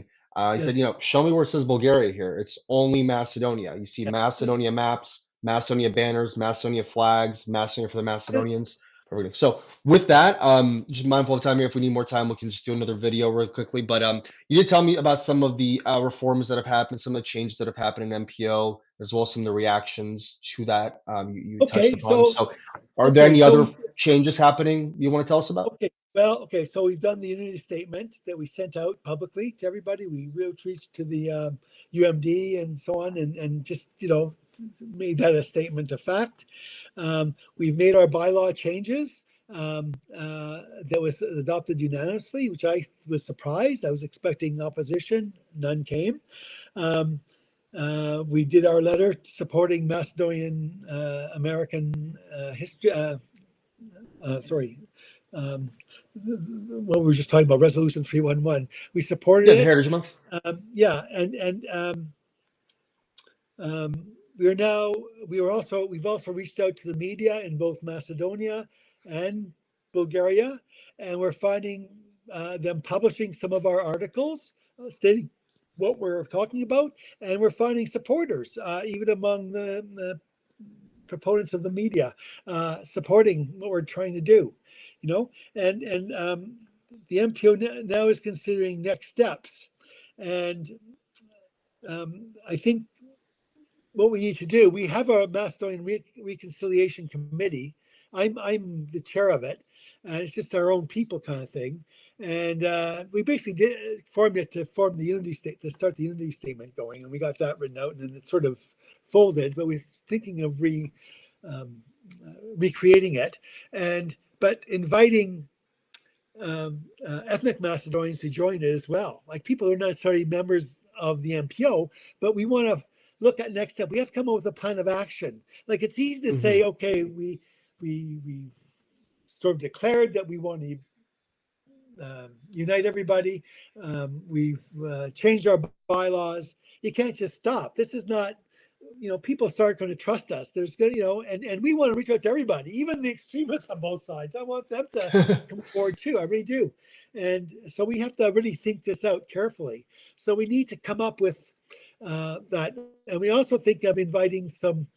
He said, yes, show me where it says Bulgaria here. It's only Macedonia. You see yeah, that's Macedonia maps, Macedonia banners, Macedonia flags, Macedonia for the yes. Macedonians. Perfect. So with that, just mindful of time here. If we need more time, we can just do another video real quickly. But you did tell me about some of the reforms that have happened, some of the changes that have happened in MPO, as well as some of the reactions to that you touched Okay, upon. so So are there okay, any so other we changes happening you want to tell us about? Okay, well, okay, so we've done the unity statement that we sent out publicly to everybody. We outreach to the UMD and so on, and just made that a statement of fact. We've made our bylaw changes that was adopted unanimously, which I was surprised. I was expecting opposition, none came. Um, we did our letter supporting Macedonian American history. Sorry, um, what we were just talking about, Resolution 311. We supported Yeah, the it. Heritage Month. Yeah, and um, we've also reached out to the media in both Macedonia and Bulgaria, and we're finding them publishing some of our articles stating what we're talking about, and we're finding supporters even among the proponents of the media supporting what we're trying to do, and the MPO now is considering next steps, and I think what we need to do, we have a Macedonian Reconciliation Committee. I'm the chair of it, and it's just our own people kind of thing. And we basically formed it to form the unity state, to start the unity statement going, and we got that written out, and then it sort of folded. But we're thinking of um, recreating it, and but inviting ethnic Macedonians to join it as well. Like people who are not necessarily members of the MPO, but we want to look at next step. We have to come up with a plan of action. Like it's easy to Hmm. say, okay, we sort of declared that we want to unite everybody. We've changed our bylaws. You can't just stop. This is not, people start going to trust us. There's going to, and we want to reach out to everybody, even the extremists on both sides. I want them to come forward too. I really do. And so we have to really think this out carefully. So we need to come up with that. And we also think of inviting some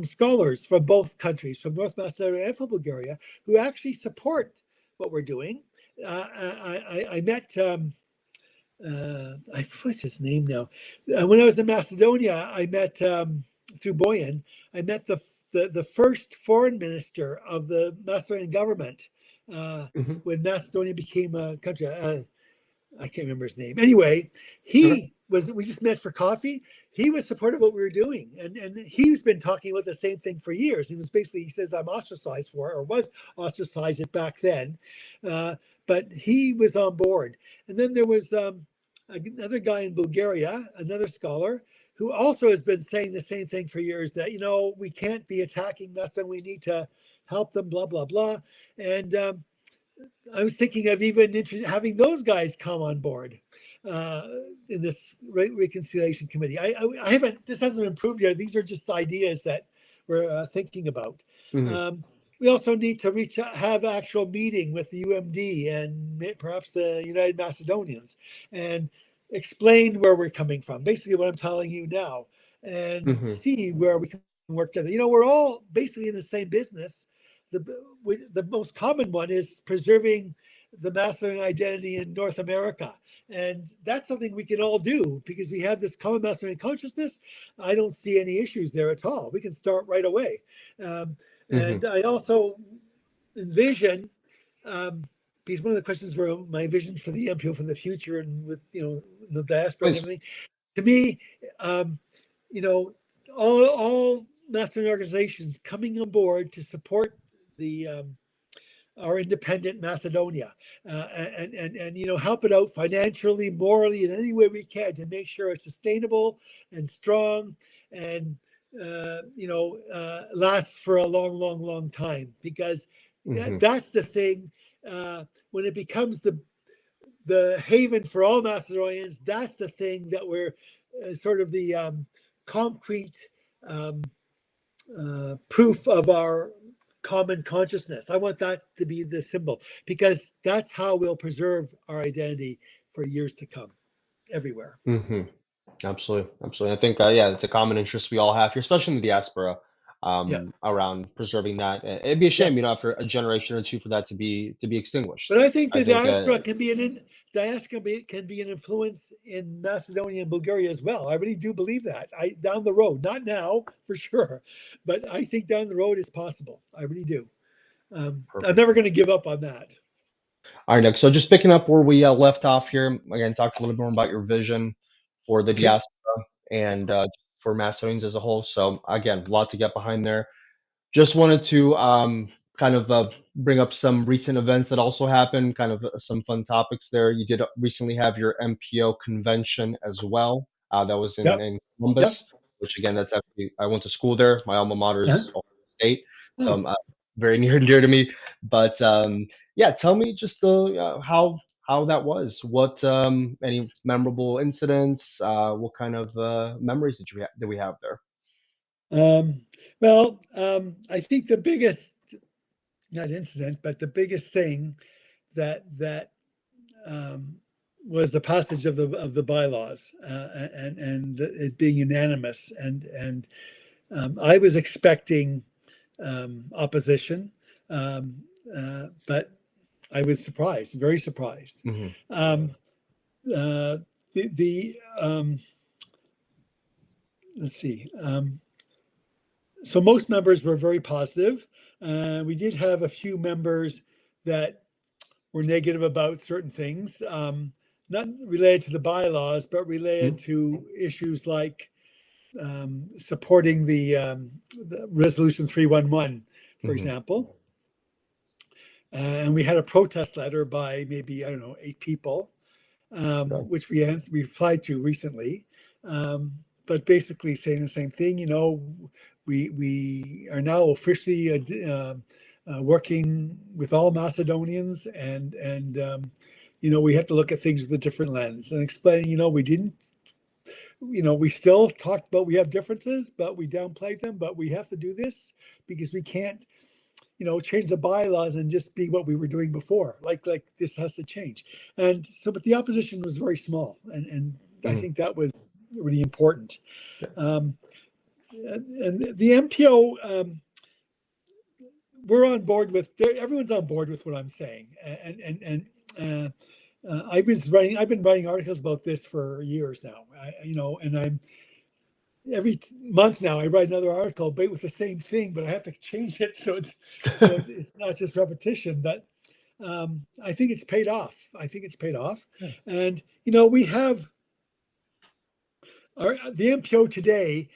scholars from both countries, from North Macedonia and from Bulgaria, who actually support what we're doing. I met what's his name now? When I was in Macedonia, I met through Boyan. I met the first foreign minister of the Macedonian government uh, Hmm. when Macedonia became a country. I can't remember his name. Anyway, Okay. we just met for coffee. He was supportive of what we were doing. And he's been talking about the same thing for years. He says, I'm ostracized for it, or was ostracized back then. Uh, but he was on board. And then there was another guy in Bulgaria, another scholar, who also has been saying the same thing for years that, we can't be attacking Mesa. We need to help them, blah, blah, blah. And I was thinking of even having those guys come on board. in this reconciliation committee. I haven't. This hasn't improved yet. These are just ideas that we're thinking about. Mm-hmm. We also need to have actual meeting with the UMD and perhaps the United Macedonians and explain where we're coming from. Basically, what I'm telling you now, and Mm-hmm. see where we can work together. We're all basically in the same business. The most common one is preserving the Macedonian identity in North America. And that's something we can all do because we have this common Macedonian consciousness. I don't see any issues there at all. We can start right away. Um, Mm-hmm. and I also envision, because one of the questions were my vision for the MPO for the future and with, the diaspora and Please. everything. To me, you know, all Macedonian organizations coming on board to support the our independent Macedonia, and help it out financially, morally, in any way we can to make sure it's sustainable and strong and lasts for a long, long, long time. Because Mm-hmm. that's the thing. When it becomes the haven for all Macedonians, that's the thing that we're sort of the concrete um, proof of our common consciousness. I want that to be the symbol because that's how we'll preserve our identity for years to come everywhere. Mm-hmm. Absolutely, absolutely. I think, yeah, it's a common interest we all have here, especially in the diaspora, Yeah, around preserving that. It'd be a yeah. shame, after a generation or two, for that to be extinguished. But I think I the think, diaspora can be an influence in Macedonia and Bulgaria as well. I really do believe that. Down the road, not now for sure, but I think down the road is possible. I really do. I'm perfect. never going to give up on that. All right, Nick. So just picking up where we left off here, again, talked a little bit more about your vision for the Okay. diaspora and for Macedonians as a whole. So again, a lot to get behind there. Just wanted to kind of bring up some recent events that also happened, kind of some fun topics there. You did recently have your MPO convention as well. That was in, Yep. in Yep. Columbus, which again, that's actually, I went to school there. My alma mater is Uh-huh. Ohio State, so Oh. I'm very near and dear to me. But yeah, tell me just how that was. What any memorable incidents? What kind of memories did we have there? I think the biggest, not incident, but the biggest thing that um, was the passage of the bylaws, and it being unanimous. And I was expecting opposition, um, but I was surprised, very surprised. Hmm. Um, uh, the let's see. So most members were very positive. We did have a few members that were negative about certain things, not related to the bylaws, but related to issues like supporting the Resolution 311, for Hmm. example. And we had a protest letter by maybe, I don't know, 8 people, Okay. which we replied to recently. But basically saying the same thing, we are now officially working with all Macedonians, and we have to look at things with a different lens and explaining, we didn't, we still talked about we have differences, but we downplayed them, but we have to do this because we can't, change the bylaws and just be what we were doing before. Like this has to change. And so, but the opposition was very small, and I Hmm. think that was really important. Um, and the MPO, we're on board with. Everyone's on board with what I'm saying, and. I've been writing articles about this for years now. And I'm every month now I write another article, but with the same thing, but I have to change it so it's not just repetition. But I think it's paid off. I think it's paid off, Yeah. and we have the MPO today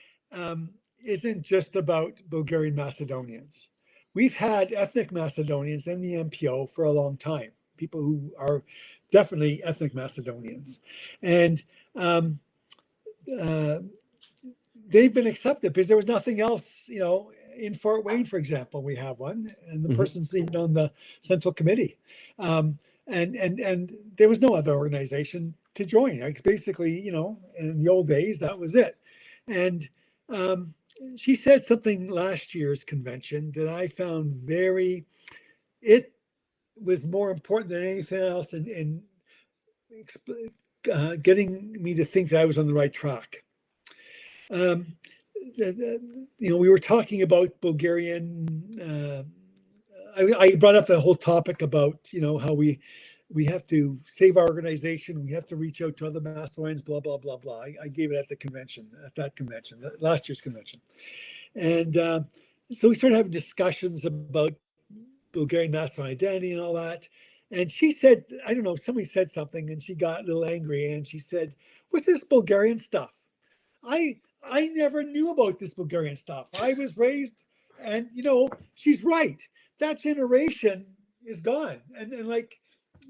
isn't just about Bulgarian Macedonians. We've had ethnic Macedonians in the MPO for a long time. People who are definitely ethnic Macedonians, and um, uh, they've been accepted because there was nothing else, in Fort Wayne, for example, we have one, and the Hmm. person's even on the central committee. And there was no other organization to join. Like basically, in the old days, that was it. And she said something last year's convention that I found it was more important than anything else in getting me to think that I was on the right track. We were talking about Bulgarian. I brought up the whole topic about how we have to save our organization. We have to reach out to other Macedonians. Blah blah blah blah. I gave it at that convention, last year's convention, and so we started having discussions about Bulgarian Macedonian identity and all that. And she said, I don't know, somebody said something, and she got a little angry, and she said, "What's this Bulgarian stuff? I never knew about this Bulgarian stuff. I was raised," and she's right. That generation is gone, and like,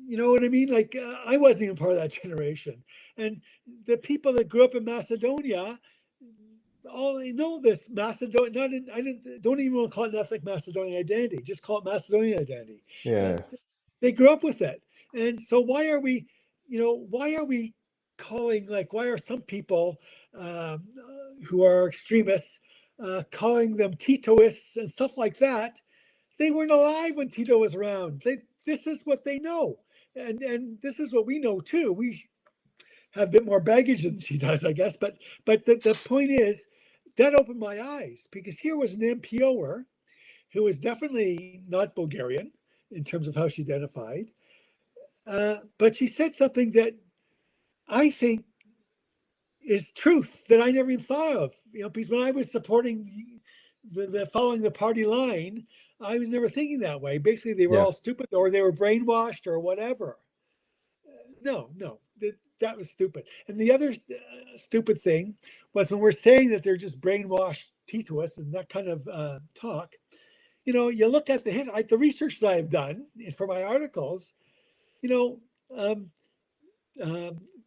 you know what I mean? Like, I wasn't even part of that generation, and the people that grew up in Macedonia, all they know this Macedonian. Don't even want to call it ethnic Macedonian identity. Just call it Macedonian identity. Uh, Yeah. they grew up with it, and so why are we calling, like, why are some people who are extremists calling them Titoists and stuff like that? They weren't alive when Tito was around. This is what they know, and this is what we know too. We have a bit more baggage than she does, I guess. But the point is that opened my eyes, because here was an MPOer who was definitely not Bulgarian in terms of how she identified, but she said something that I think is truth that I never even thought of. Because when I was supporting the following the party line, I was never thinking that way. Basically, they were Yeah. all stupid, or they were brainwashed, or whatever. No, that was stupid. And the other stupid thing was when we're saying that they're just brainwashed Titoists and that kind of talk. You look at the research that I've done for my articles. You know, um,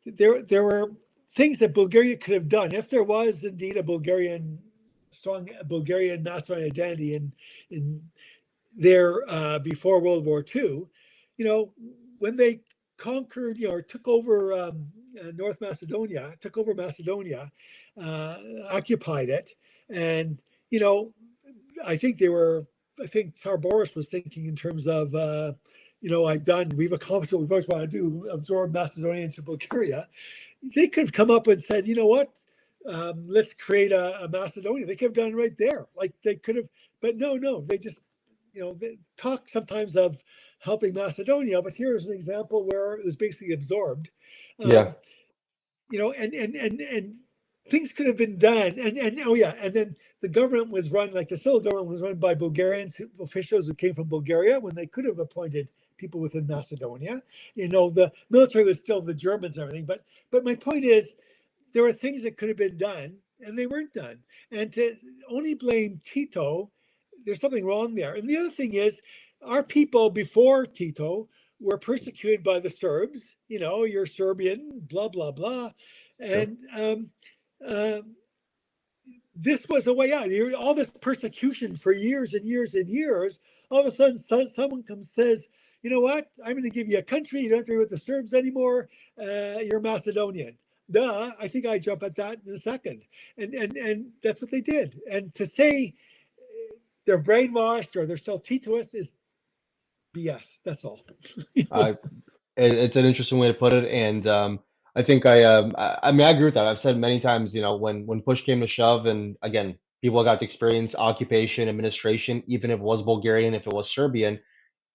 there were things that Bulgaria could have done if there was indeed a strong Bulgarian national identity in there before World War II. When they conquered, or took over North Macedonia, took over Macedonia, occupied it, and you know, I think Tsar Boris was thinking in terms of, we've accomplished what we've always wanted to do, absorb Macedonia into Bulgaria. They could have come up and said, you know what, let's create a Macedonia. They could have done it right there. Like they could have, but no, they just, they talk sometimes of helping Macedonia, but here's an example where it was basically absorbed. Yeah. Um, and things could have been done. And oh yeah, and then the government was run, like the civil government was run by Bulgarians, officials who came from Bulgaria, when they could have appointed people within Macedonia. The military was still the Germans and everything. But my point is, there were things that could have been done and they weren't done. And to only blame Tito, there's something wrong there. And the other thing is, our people before Tito were persecuted by the Serbs. You're Serbian, blah blah blah, Sure. and this was a way out. All this persecution for years and years and years. All of a sudden, someone comes says, "You know what? I'm going to give you a country. You don't have to be with the Serbs anymore. You're Macedonian." Duh! I think I jump at that in a second. And that's what they did. And to say they're brainwashed or they're still Titoists is BS. That's all. I it's an interesting way to put it, and I think I mean I agree with that. I've said many times, when push came to shove, and again, people got to experience occupation, administration, even if it was Bulgarian, if it was Serbian,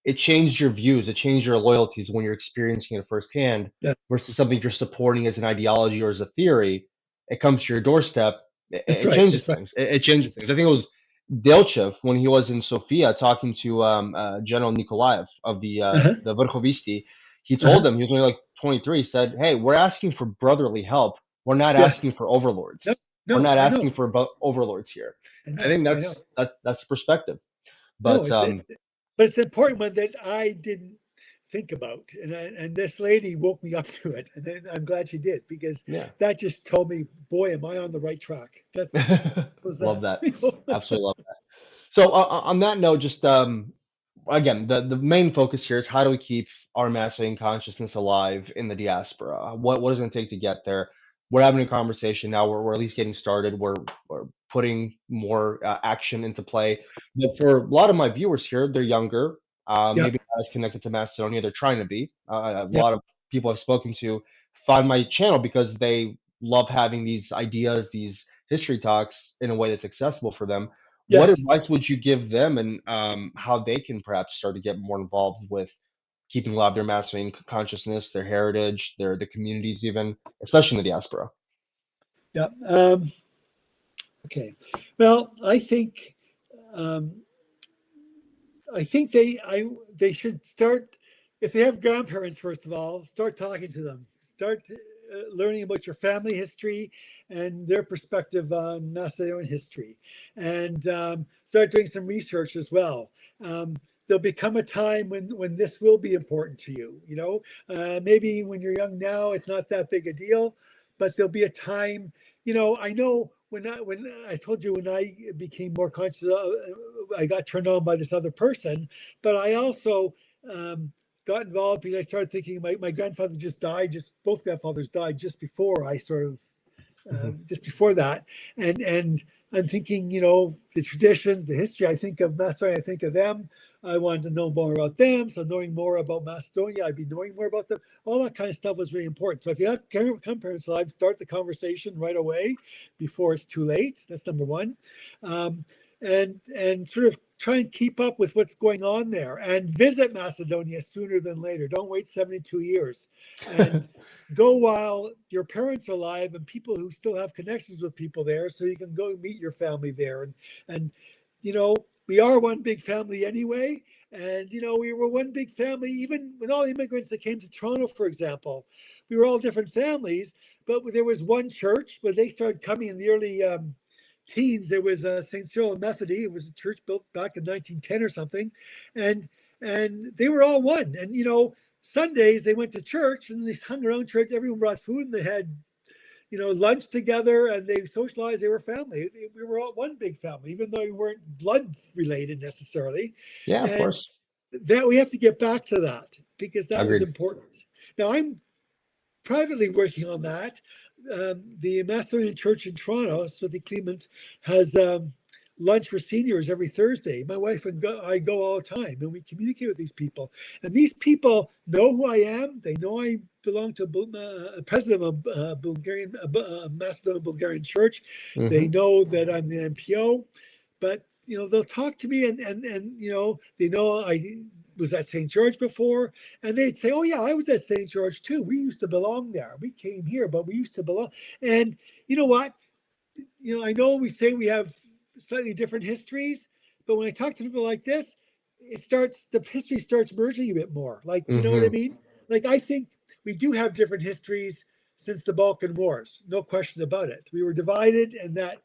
it changed your views, it changed your loyalties when you're experiencing it firsthand Yeah, versus something you're supporting as an ideology or as a theory. It comes to your doorstep. It, that's it right. changes That's right. things. It changes things. I think it was Delchev when he was in Sofia talking to General Nikolaev of Uh-huh. the Verkhovisti. He told Uh-huh. them he was only like 23. He said, "Hey, we're asking for brotherly help. We're not Yes. asking for No, overlords. We're no, not I asking know. for overlords here." I I know. think I know. that's the perspective. No, But but it's an important one that I didn't think about, and this lady woke me up to it, and I'm glad she did, because yeah. that just told me, boy, am I on the right track. That was Love that. that. Absolutely love that. So on that note, just again, the main focus here is how do we keep our Macedonian consciousness alive in the diaspora? What is it going to take to get there? We're having a conversation now. We're at least getting started. We're putting more action into play. But for a lot of my viewers here, they're younger, Yeah, maybe not as connected to Macedonia. They're trying to be. A yeah, lot of people I've spoken to find my channel because they love having these ideas, these history talks in a way that's accessible for them. What yes. advice would you give them, and how they can perhaps start to get more involved with keeping alive their Macedonian consciousness, their heritage, the communities, even especially in the diaspora? Yeah. Okay. Well, um, I think they should start, if they have grandparents, first of all, start talking to them. Start learning about your family history and their perspective on Macedonian history, and start doing some research as well. There'll become a time when this will be important to you. You know, maybe when you're young now, it's not that big a deal, but there'll be a time. You know, I know when I told you when I became more conscious, I got turned on by this other person, but I also got involved because I started thinking my grandfather just died, just both grandfathers died just before I sort of Hmm. just before that, and I'm thinking, you know, the traditions, the history. I think of Macedonia, I think of them. I wanted to know more about them, so knowing more about Macedonia, I'd be knowing more about them. All that kind of stuff was really important. So if you have grandparents alive, start the conversation right away before it's too late. That's number one, um, and sort of try and keep up with what's going on there, and visit Macedonia sooner than later. Don't wait 72 years, and go while your parents are alive and people who still have connections with people there, so you can go meet your family there. And you know, we are one big family anyway. And you know, we were one big family even with all the immigrants that came to Toronto, for example. We were all different families, but there was one church. When they started coming in the early teens, there was St. Cyril and Methody. It was a church built back in 1910 or something, and they were all one. And you know, Sundays they went to church and they hung around church. Everyone brought food and they had, you know, lunch together and they socialized. They were family. We were all one big family, even though we weren't blood related necessarily. Yeah, of And course. that we have to get back to that because that was Agreed. important. Now I'm privately working on that. The Macedonian Church in Toronto, Smithy Clement, has lunch for seniors every Thursday. My wife and I go all the time, and we communicate with these people. And these people know who I am. They know I belong to president of Bulgarian Macedonian Bulgarian Church. They Hmm. know that I'm the MPO, but you know they'll talk to me and you know they know I was at St. George before, and they'd say, "Oh yeah, I was at St. George too. We used to belong there. We came here, but we used to belong." And you know what? You know, I know we say we have slightly different histories, but when I talk to people like this, the history starts merging a bit more. Like, you know what I Hmm. mean? Like, I think we do have different histories since the Balkan Wars, no question about it. We were divided, and that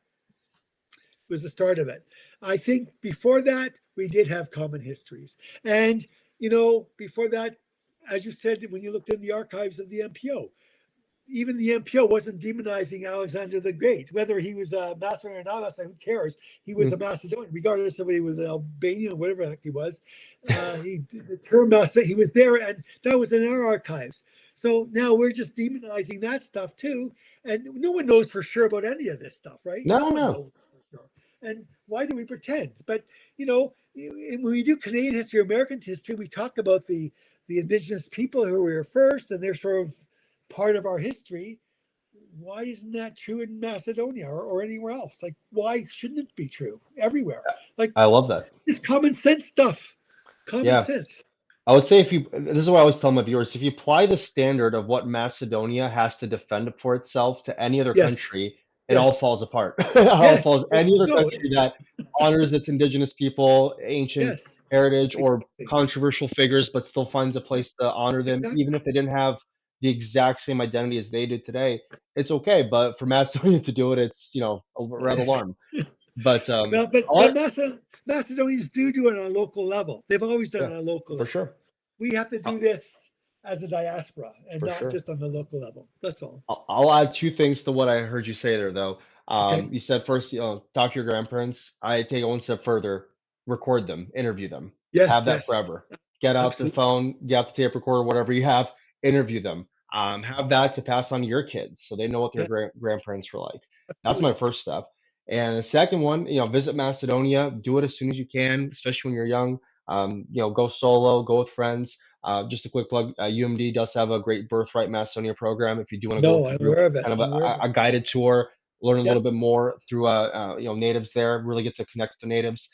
was the start of it. I think before that, we did have common histories. And, you know, before that, as you said, when you looked in the archives of the MPO, even the MPO wasn't demonizing Alexander the Great. Whether he was a Macedonian or not Macedonian, who cares? He was a Macedonian, regardless of whether he was an Albanian or whatever the heck he was. The term Macedonian, he was there, and that was in our archives. So now we're just demonizing that stuff too, and no one knows for sure about any of this stuff, right? No No, one no. knows for sure. And why do we pretend? But you know, when we do Canadian history, American history, we talk about the indigenous people who were here first, and they're sort of part of our history. Why isn't that true in Macedonia or anywhere else? Like, why shouldn't it be true everywhere? Like, I love that. just common sense stuff. Common Yeah. sense. I would say if you, this is what I always tell my viewers, if you apply the standard of what Macedonia has to defend for itself to any other Yes. country, it all Yes. falls apart. It all Yes. falls. Any other No. country that honors its indigenous people, ancient Yes. heritage, or Exactly. controversial figures, but still finds a place to honor them, Exactly. even if they didn't have the exact same identity as they do today, it's okay. But for Macedonia to do it, it's, a red alarm. But Well, I but like, Macedonians do it on a local level. They've always done yeah, it on a local for level. sure. We have to Uh, do this as a diaspora and For not sure. just on the local level. That's all. I'll add two things to what I heard you say there, though. Okay. You said first, talk to your grandparents. I take it one step further. record them, interview them, have Yes, that yes, forever. Get out the absolutely. phone, get out the tape recorder, whatever you have, interview them. Have that to pass on to your kids so they know what their Yeah, grandparents were like. That's my absolutely. first step. And the second one, visit Macedonia. Do it as soon as you can, especially when you're young. Go solo, go with friends. Just a quick plug: UMD does have a great Birthright Macedonia program. If you do want to go with No, the I'm group, aware of it. kind of I'm aware of it. a guided tour, learn a Yeah. little bit more through natives there. Really get to connect with the natives.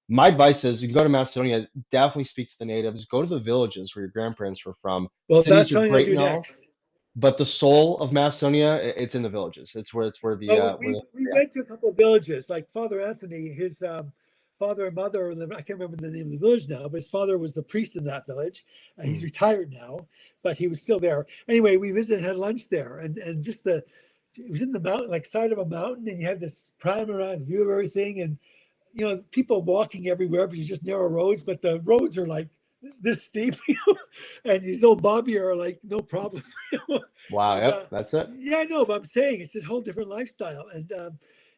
My advice is you can go to Macedonia, definitely speak to the natives, go to the villages where your grandparents were from. Well, Cities that's are what I'm going great to do and all, next. but the soul of Macedonia, it's in the villages. It's where the Well, where we yeah. went to a couple of villages, like Father Anthony, his father and mother. I can't remember the name of the village now, but his father was the priest in that village. He's Mm, retired now, but he was still there. Anyway, we visited, and had lunch there, and just it was in the mountain, like side of a mountain, and you had this panoramic view of everything, and people walking everywhere because it's just narrow roads, but the roads are like this steep, and these old Bobby are like no problem. wow, And yep, that's it. yeah, I know, but I'm saying it's this whole different lifestyle. And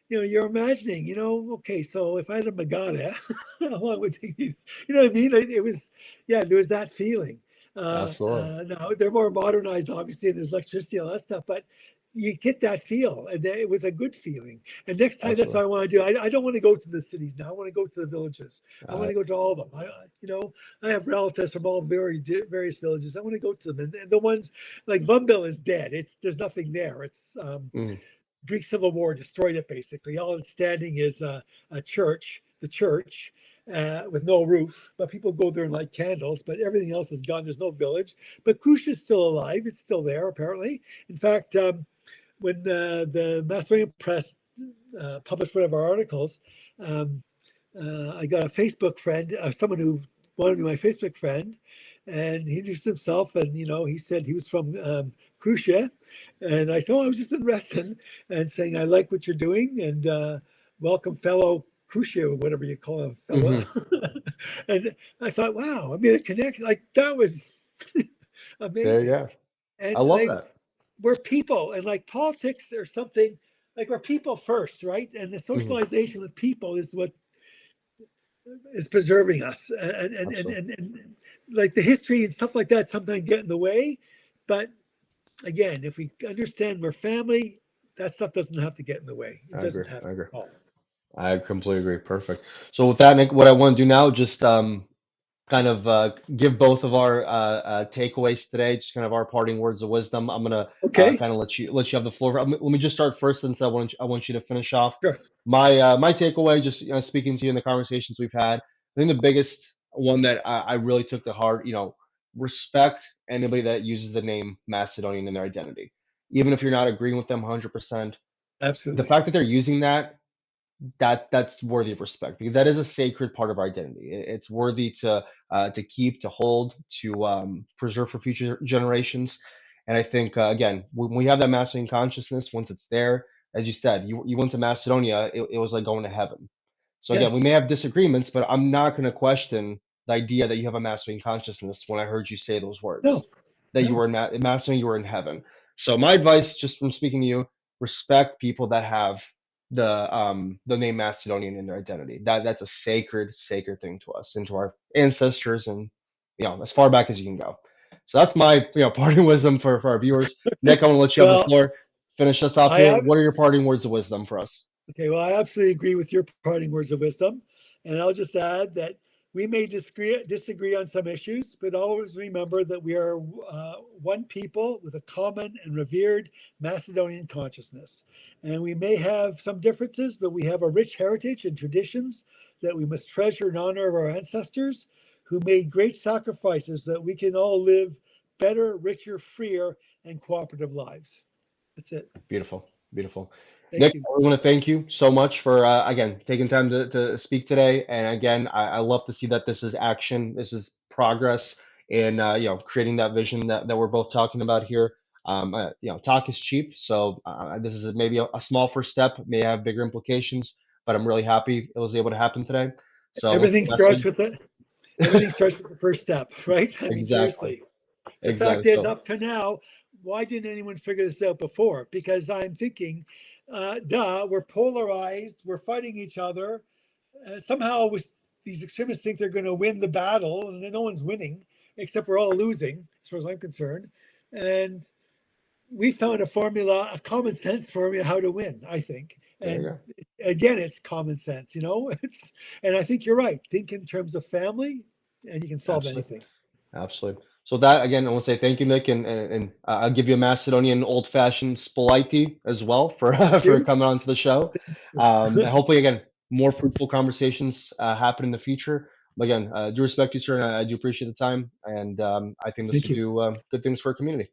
you're imagining, okay, so if I had a Magada, how long would it take me? You know what I mean? It was, yeah, there was that feeling. Absolutely. Now they're more modernized, obviously, and there's electricity and all that stuff, but you get that feel, and it was a good feeling. And next time, that's Absolutely. what I want to do. I don't want to go to the cities now. I want to go to the villages. I want Uh, to go to all of them. I have relatives from all various villages. I want to go to them, and the ones like Vumbil is dead. There's nothing there. It's mm, Greek Civil War destroyed it basically. All it's standing is a church, the church. With no roof, but people go there and light candles. But everything else is gone. There's no village. But Kush is still alive. It's still there, apparently. In fact, when the Macedonian press published one of our articles, um, I got a Facebook friend, someone who wanted to be my Facebook friend, and he introduced himself, and he said he was from Krusha, and I said, oh, I was just in Reston, and saying I like what you're doing, and welcome fellow Krusha, or whatever you call a fellow. hmm And I thought, wow, I made a connection. Like that was There you amazing. go. I And love that. we're people, and like politics or something, like we're people first, right? And the Hmm socialization with people is what is preserving us, Absolutely. and like the history and stuff like that sometimes get in the way. But again, if we understand we're family, that stuff doesn't have to get in the way. It I agree. doesn't have I to agree. at all. I completely agree. Perfect. So with that, Nick, what I want to do now, just kind of give both of our takeaways today, just kind of our parting words of wisdom. I'm gonna Okay, kind of let you have the floor. Let me just start first, since I want you to finish off. sure, My takeaway, just speaking to you in the conversations we've had, I think the biggest one that I really took to heart, respect anybody that uses the name Macedonian in their identity, even if you're not agreeing with them 100%. The absolutely, fact that they're using that's worthy of respect, because that is a sacred part of our identity. It's worthy to keep, to hold, to preserve for future generations. And I think again, when we have that Macedonian consciousness, once it's there, as you said, you went to Macedonia, it was like going to heaven. So again, we yes, may have disagreements, but I'm not going to question the idea that you have a Macedonian consciousness when I heard you say those no, words, that you no, were in Macedonia, you were in heaven. So my advice, just from speaking to you, respect people that have the name Macedonian in their identity. That's a sacred thing to us and to our ancestors, and as far back as you can go. So that's my parting wisdom for our viewers. Nick, I want to let you have the well, floor. Finish us off I here. have What are your parting words of wisdom for us? Okay, well, I absolutely agree with your parting words of wisdom. And I'll just add that we may disagree on some issues, but always remember that we are one people with a common and revered Macedonian consciousness. And we may have some differences, but we have a rich heritage and traditions that we must treasure in honor of our ancestors who made great sacrifices that we can all live better, richer, freer, and cooperative lives. That's it. Beautiful, beautiful. Thank Nick, you. I want to thank you so much for again taking time to speak today. And again, I love to see that this is action, this is progress in creating that vision that we're both talking about here. Talk is cheap, so this is maybe a small first step, may have bigger implications, but I'm really happy it was able to happen today. So with Everything that starts message, with the everything starts with the first step, right? I mean, exactly, seriously. The exactly. fact is, So up to now, why didn't anyone figure this out before? Because I'm thinking, we're polarized, we're fighting each other. Somehow these extremists think they're going to win the battle, and no one's winning, except we're all losing, as far as I'm concerned. And we found a formula, a common sense formula how to win, I think. There you And go. again, it's common sense, you know. And I think you're right. Think in terms of family, and you can solve Absolutely. anything. Absolutely. So that again, I want to say thank you, Nick, and I'll give you a Macedonian old-fashioned spalaiti as well for Thank for you. coming on to the show. And hopefully, again, more fruitful conversations happen in the future. Again, due respect to you, sir, and I do appreciate the time, and I think this Thank will you. do good things for our community.